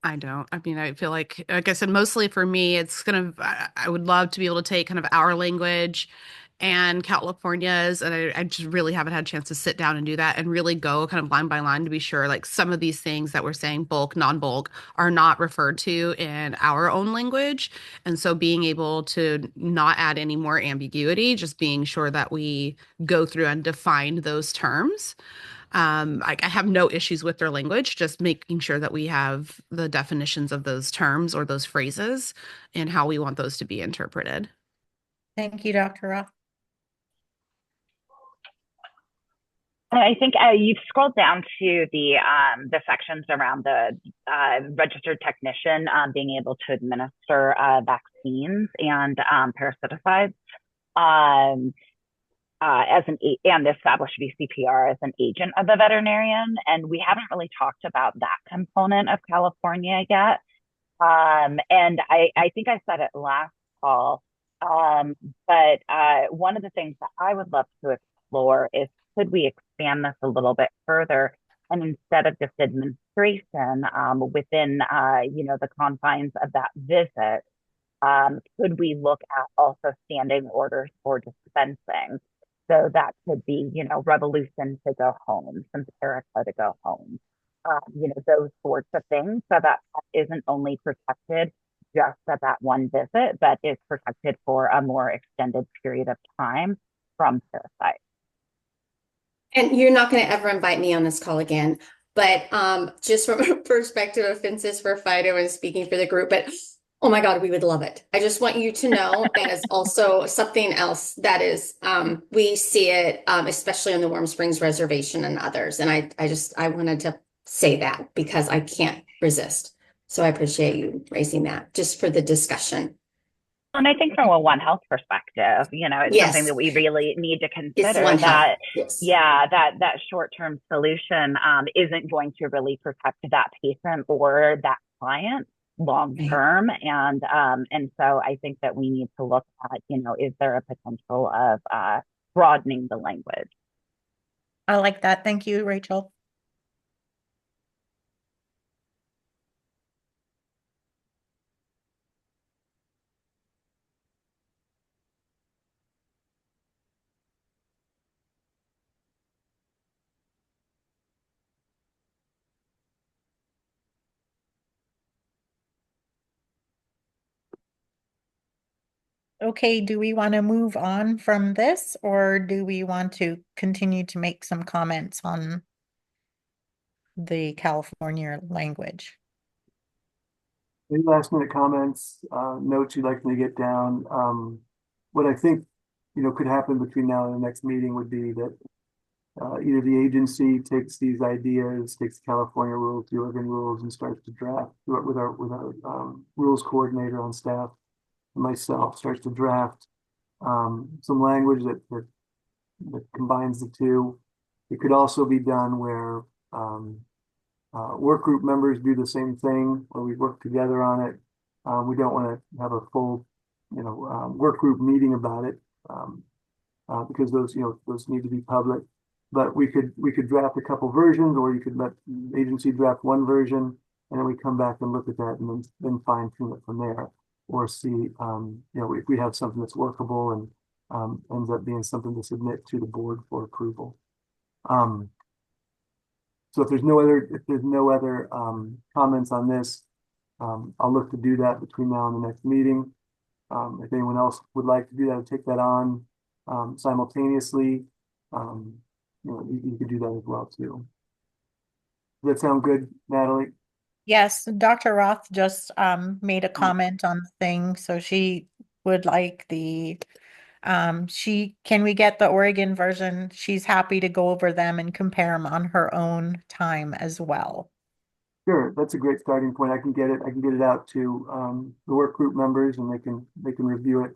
I don't. I mean, I feel like I said, mostly for me, it's I would love to be able to take kind of our language and California's, and I just really haven't had a chance to sit down and do that and really go kind of line by line to be sure, like some of these things that we're saying, bulk, non-bulk, are not referred to in our own language. And so being able to not add any more ambiguity, just being sure that we go through and define those terms. I have no issues with their language, just making sure that we have the definitions of those terms or those phrases and how we want those to be interpreted. Thank you, Dr. Roth. I think you've scrolled down to the sections around the registered technician being able to administer vaccines and parasiticides and establish VCPR as an agent of the veterinarian. And we haven't really talked about that component of California yet. And I think I said it last call, but one of the things that I would love to explore is, could we expand this a little bit further? And instead of just administration within, the confines of that visit, could we look at also standing orders for dispensing? So that could be, Revolution to go home, Simparica to go home, those sorts of things. So that isn't only protected just at that one visit, but is protected for a more extended period of time from parasites. And you're not going to ever invite me on this call again, but just from a perspective of fences for Fido and speaking for the group, but oh my God, we would love it. I just want you to know that is also something else that is, we see it, especially on the Warm Springs Reservation and others. And I wanted to say that because I can't resist. So I appreciate you raising that just for the discussion. And I think from a One Health perspective, it's Yes. something that we really need to It's consider One that, Health. Yes. that short-term solution isn't going to really protect that patient or that client long-term. And so I think that we need to look at, is there a potential of broadening the language? I like that. Thank you, Rachel. Okay, do we want to move on from this, or do we want to continue to make some comments on the California language? Any last minute comments, notes you'd like me to get down? What I think, could happen between now and the next meeting would be that either the agency takes these ideas, takes the California rules, the Oregon rules, and starts to draft with our rules coordinator on staff, myself, starts to draft some language that combines the two. It could also be done where work group members do the same thing, or we work together on it. We don't want to have a full, work group meeting about it because those need to be public. But we could draft a couple versions, or you could let the agency draft one version, and then we come back and look at that and then fine tune it from there, or see, if we have something that's workable and ends up being something to submit to the board for approval. So if there's no other comments on this, I'll look to do that between now and the next meeting. If anyone else would like to do that, take that on simultaneously, you could do that as well too. Does that sound good, Natalie? Yes, Dr. Roth just made a comment on the thing, so she would like the can we get the Oregon version? She's happy to go over them and compare them on her own time as well. Sure, that's a great starting point. I can get it out to the work group members, and they can review it,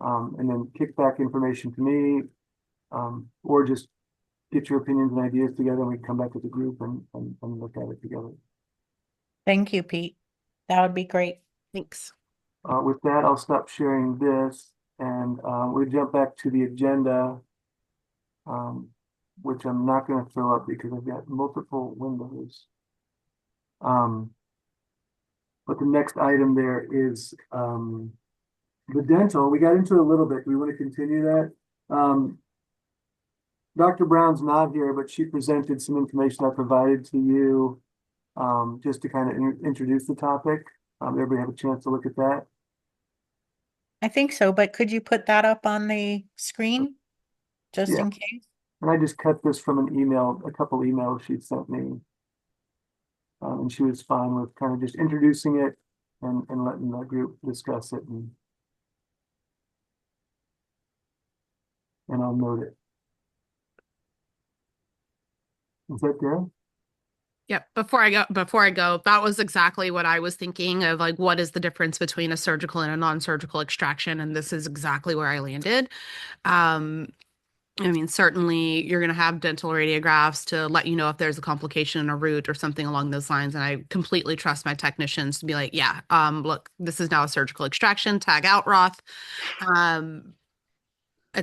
and then kick back information to me, or just get your opinions and ideas together, and we can come back as a group and look at it together. Thank you, Pete. That would be great. Thanks. With that, I'll stop sharing this, and we'll jump back to the agenda, which I'm not going to throw up because I've got multiple windows. But the next item there is the dental. We got into it a little bit. We want to continue that. Dr. Brown's not here, but she presented some information I provided to you just to kind of introduce the topic. Everybody have a chance to look at that? I think so, but could you put that up on the screen just in case? And I just cut this from an email, a couple emails she sent me. And she was fine with kind of just introducing it and letting the group discuss it, and I'll note it. Is that good? Yep. Before I go, that was exactly what I was thinking of, like, what is the difference between a surgical and a non-surgical extraction? And this is exactly where I landed. I mean, certainly you're going to have dental radiographs to let you know if there's a complication in a root or something along those lines. And I completely trust my technicians to be like, yeah, look, this is now a surgical extraction, tag out Roth. And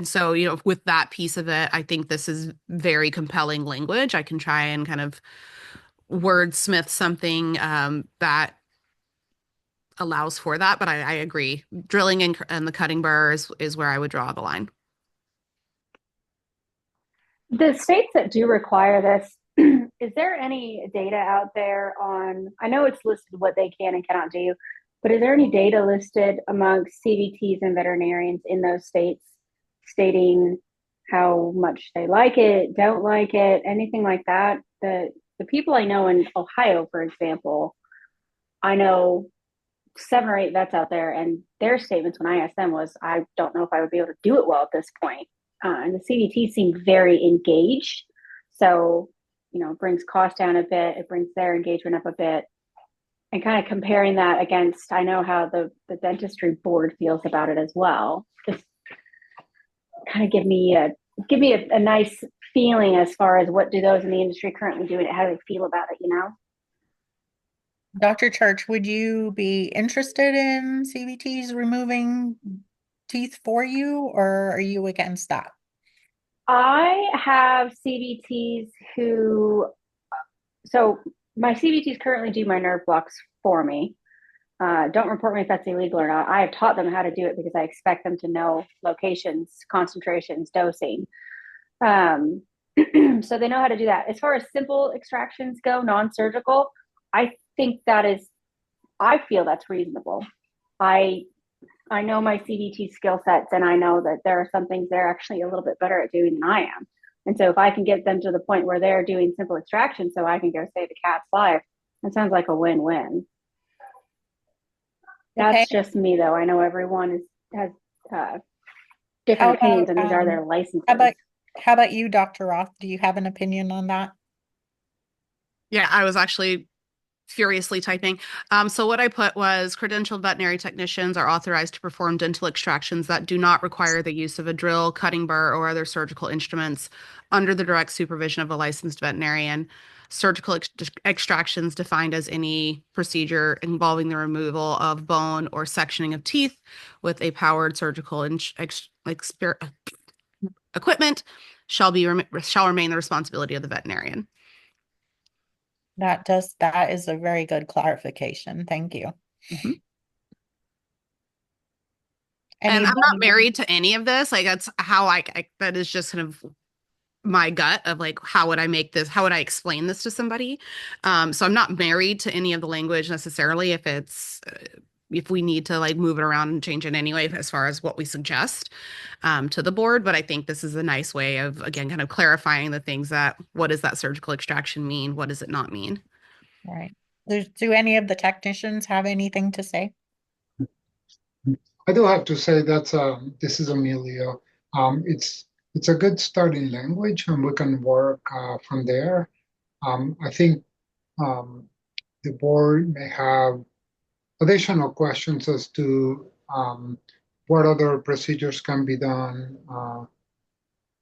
so, with that piece of it, I think this is very compelling language. I can try and kind of wordsmith something that allows for that. But I agree. Drilling and the cutting burr is where I would draw the line. The states that do require this, is there any data out there on, I know it's listed what they can and cannot do, but is there any data listed amongst CVTs and veterinarians in those states stating how much they like it, don't like it, anything like that? The people I know in Ohio, for example, I know 7 or 8 vets out there, and their statements when I asked them was, I don't know if I would be able to do it well at this point. And the CVT seemed very engaged. So, it brings cost down a bit. It brings their engagement up a bit. And kind of comparing that against, I know how the dentistry board feels about it as well. Just kind of give me a nice feeling as far as what do those in the industry currently do and how do they feel about it, Dr. Church, would you be interested in CVTs removing teeth for you, or are you against that? I have CVTs so my CVTs currently do my nerve blocks for me. Don't report me if that's illegal or not. I have taught them how to do it because I expect them to know locations, concentrations, dosing. So they know how to do that. As far as simple extractions go, non-surgical, I feel that's reasonable. I know my CVT skill sets, and I know that there are some things they're actually a little bit better at doing than I am. And so if I can get them to the point where they're doing simple extraction so I can go save a cat's life, that sounds like a win-win. That's just me, though. I know everyone has different opinions, and these are their licenses. How about you, Dr. Roth? Do you have an opinion on that? Yeah, I was actually furiously typing. So what I put was credentialed veterinary technicians are authorized to perform dental extractions that do not require the use of a drill, cutting burr, or other surgical instruments under the direct supervision of a licensed veterinarian. Surgical extractions defined as any procedure involving the removal of bone or sectioning of teeth with a powered surgical equipment shall remain the responsibility of the veterinarian. That is a very good clarification. Thank you. Mhm. And I'm not Anybody- married to any of this. Like that's how that is just kind of my gut of like, how would I explain this to somebody? So I'm not married to any of the language necessarily if we need to like move it around and change it anyway, as far as what we suggest to the board. But I think this is a nice way of, again, kind of clarifying the things what does that surgical extraction mean? What does it not mean? Right. Do any of the technicians have anything to say? I do have to say that's this is Emilio. It's a good starting language, and we can work from there. I think the board may have additional questions as to what other procedures can be done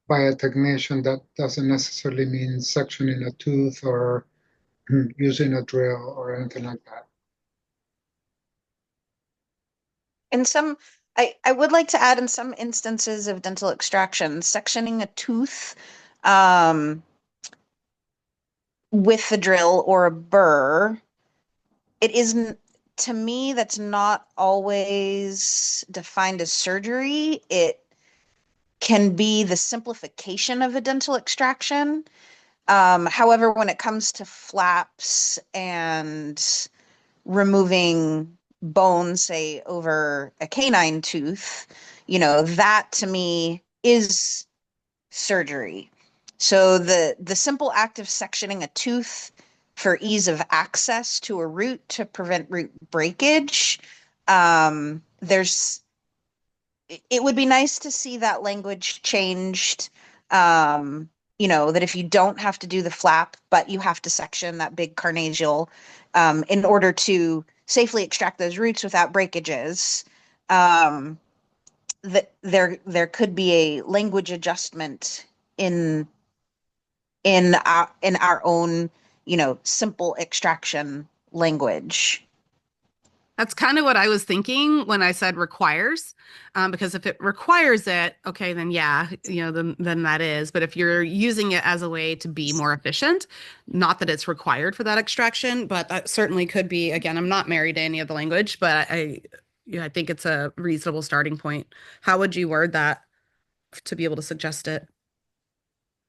by a technician. That doesn't necessarily mean sectioning a tooth or using a drill or anything like that. I would like to add, in some instances of dental extraction, sectioning a tooth um, with the drill or a burr, it isn't, to me, that's not always defined as surgery. It can be the simplification of a dental extraction. However, when it comes to flaps and removing bone, say, over a canine tooth, that to me is surgery. So the simple act of sectioning a tooth for ease of access to a root to prevent root breakage, it would be nice to see that language changed. That if you don't have to do the flap, but you have to section that big carnassial in order to safely extract those roots without breakages, that there could be a language adjustment in our own, simple extraction language. That's kind of what I was thinking when I said requires, because if it requires it, okay, then yeah, then that is. But if you're using it as a way to be more efficient, not that it's required for that extraction, but that certainly could be. Again, I'm not married to any of the language, but I think it's a reasonable starting point. How would you word that to be able to suggest it?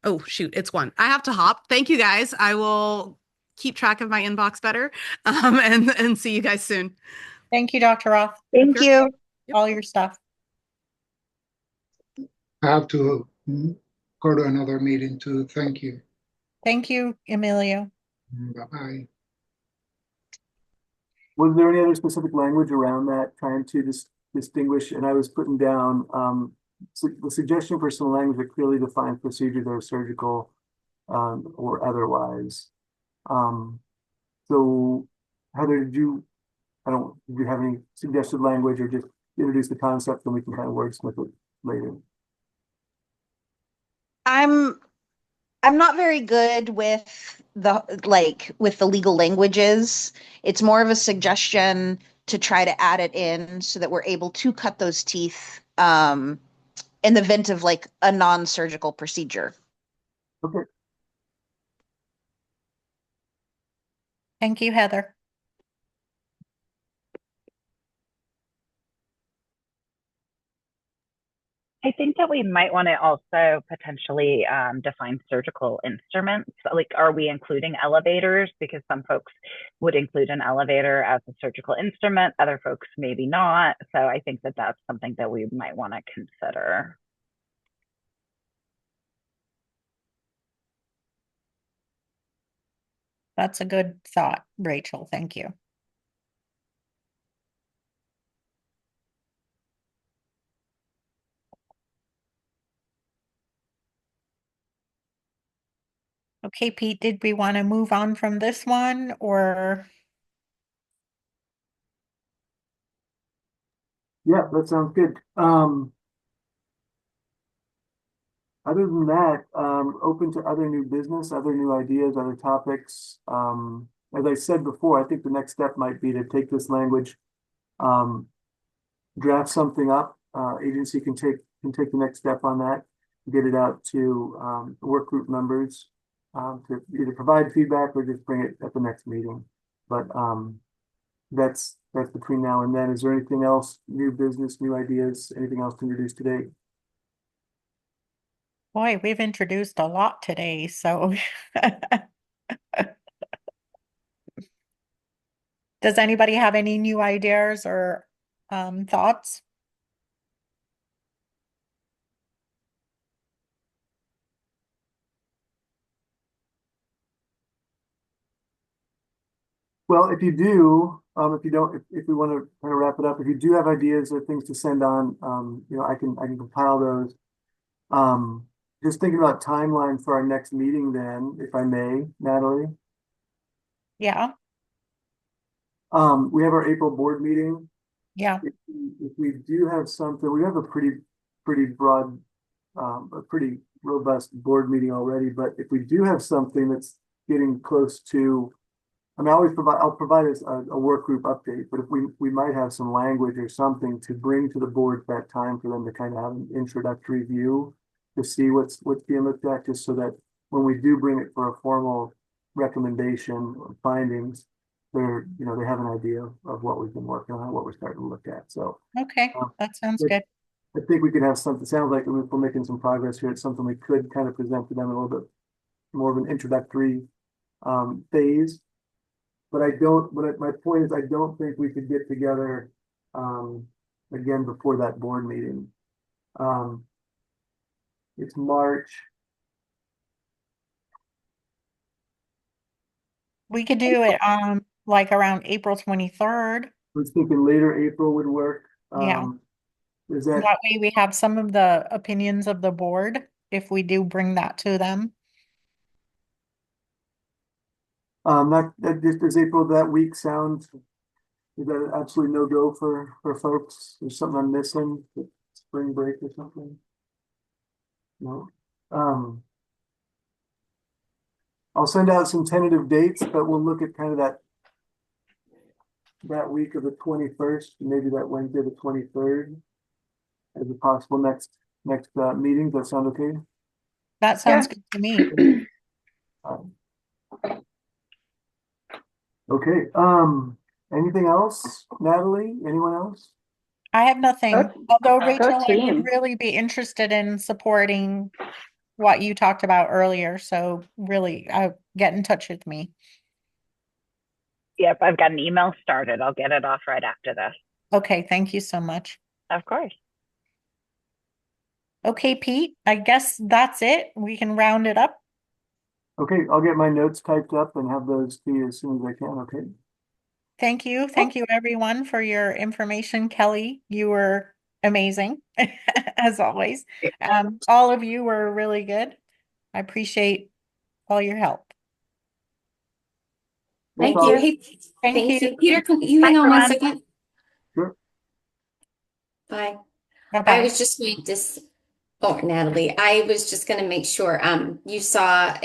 Oh, shoot, it's one. I have to hop. Thank you guys. I will keep track of my inbox better, and see you guys soon. Thank you, Dr. Roth. Thank you. All your stuff. I have to go to another meeting too. Thank you. Thank you, Emilio. Bye-bye. Was there any other specific language around that trying to distinguish? And I was putting down the suggestion for some language that clearly defines procedures that are surgical or otherwise. So Heather, did you have any suggested language, or just introduce the concept and we can kind of wordsmith it later? I'm not very good with the legal languages. It's more of a suggestion to try to add it in so that we're able to cut those teeth in the event of like a non-surgical procedure. Okay. Thank you, Heather. I think that we might want to also potentially define surgical instruments. Like, are we including elevators? Because some folks would include an elevator as a surgical instrument, other folks maybe not. So I think that that's something that we might want to consider. That's a good thought, Rachel. Thank you. Okay, Pete, did we want to move on from this one, or? Yeah, that sounds good. Other than that, open to other new business, other new ideas, other topics. As I said before, I think the next step might be to take this language, draft something up. Agency can take the next step on that. get it out to work group members to either provide feedback or just bring it at the next meeting. But that's between now and then. Is there anything else, new business, new ideas, anything else to introduce today? Boy, we've introduced a lot today, so does anybody have any new ideas or thoughts? Well, if you do, if you don't, if we want to kind of wrap it up, if you do have ideas or things to send on, I can compile those. Just thinking about timeline for our next meeting then, if I may, Natalie. Yeah, We have our April board meeting. yeah. If we do have something, we have a pretty broad, a pretty robust board meeting already, but if we do have something that's getting close to, I mean, I'll provide us a work group update, but if we might have some language or something to bring to the board at that time for them to kind of have an introductory view to see what's being looked at, just so that when we do bring it for a formal recommendation or findings, they have an idea of what we've been working on, what we're starting to look at. So Okay, that sounds good. I think we could have something. Sounds like if we're making some progress here, it's something we could kind of present to them a little bit more of an introductory phase. But my point is, I don't think we could get together again before that board meeting. It's March. We could do it like around April 23rd. I was thinking later April would work. Yeah. Is that That way we have some of the opinions of the board if we do bring that to them. that just does April that week sound, is that an absolute no-go for folks? There's something I'm missing, spring break or something? No. I'll send out some tentative dates, but we'll look at kind of that week of the 21st, maybe that Wednesday the 23rd as a possible next meeting. Does that sound okay? That sounds good to me. Okay. Anything else, Natalie? Anyone else? I have nothing. Although Rachel, I team. would really be interested in supporting what you talked about earlier. So really, get in touch with me. Yep, I've got an email started. I'll get it off right after this. Okay, thank you so much. Of course. Okay, Pete, I guess that's it. We can round it up. Okay, I'll get my notes typed up and have those to you as soon as I can. Okay. Thank you. Thank you, everyone, for your information. Kelly, you were amazing, as always. All of you were really good. I appreciate all your help. Thank That's you. all. Hey, Thank thank you. you. Peter, can you hang on one everyone. second? Sure. Bye. Bye-bye. I was just going to, oh, Natalie, I was just going to make sure you saw,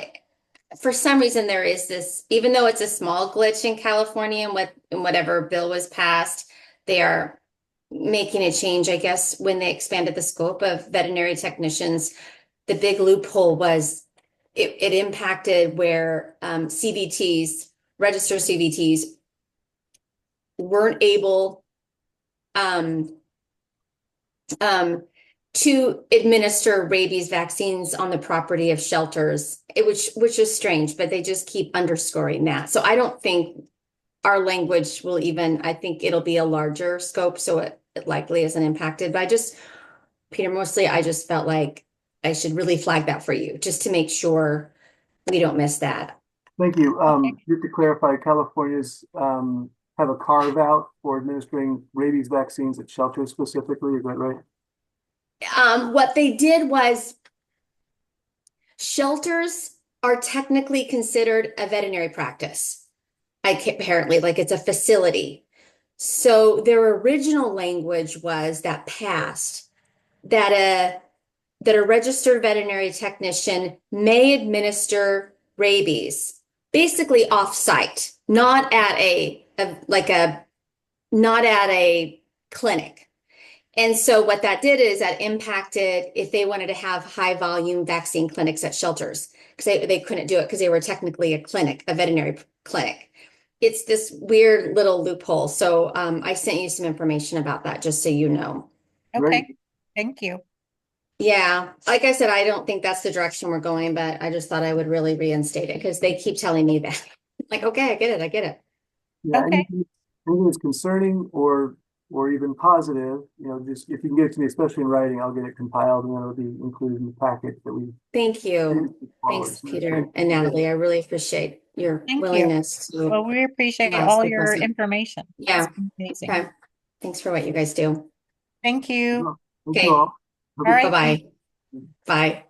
for some reason there is this, even though it's a small glitch in California and whatever bill was passed, they are making a change, I guess, when they expanded the scope of veterinary technicians. The big loophole was it impacted where CVTs, registered CVTs, weren't able to administer rabies vaccines on the property of shelters, which is strange, but they just keep underscoring that. So I don't think our language will even, I think it'll be a larger scope, so it likely isn't impacted. But Peter, mostly I just felt like I should really flag that for you, just to make sure we don't miss that. Thank you. Just to clarify, California's have a carve out for administering rabies vaccines at shelters specifically. Is that right? What they did was shelters are technically considered a veterinary practice. Apparently, like it's a facility. So their original language was that passed that a registered veterinary technician may administer rabies, basically off-site, not at a clinic. And so what that did is that impacted if they wanted to have high volume vaccine clinics at shelters, because they couldn't do it because they were technically a clinic, a veterinary clinic. It's this weird little loophole. So I sent you some information about that just so you know. Great. Okay, thank you. Yeah, like I said, I don't think that's the direction we're going, but I just thought I would really reinstate it because they keep telling me that. Like, okay, I get it, I get it. Yeah, Okay. anything that's concerning or even positive, just if you can get it to me, especially in writing, I'll get it compiled and then it'll be included in the packet that we. Thank you. Thanks, Peter and Natalie. I really appreciate your Thank you. willingness to. Well, we appreciate Yeah, all stay your present. information. Yeah. It's been amazing. Okay. Thanks for what you guys do. Thank you. Thank Okay. you all. All right. Bye-bye. Bye.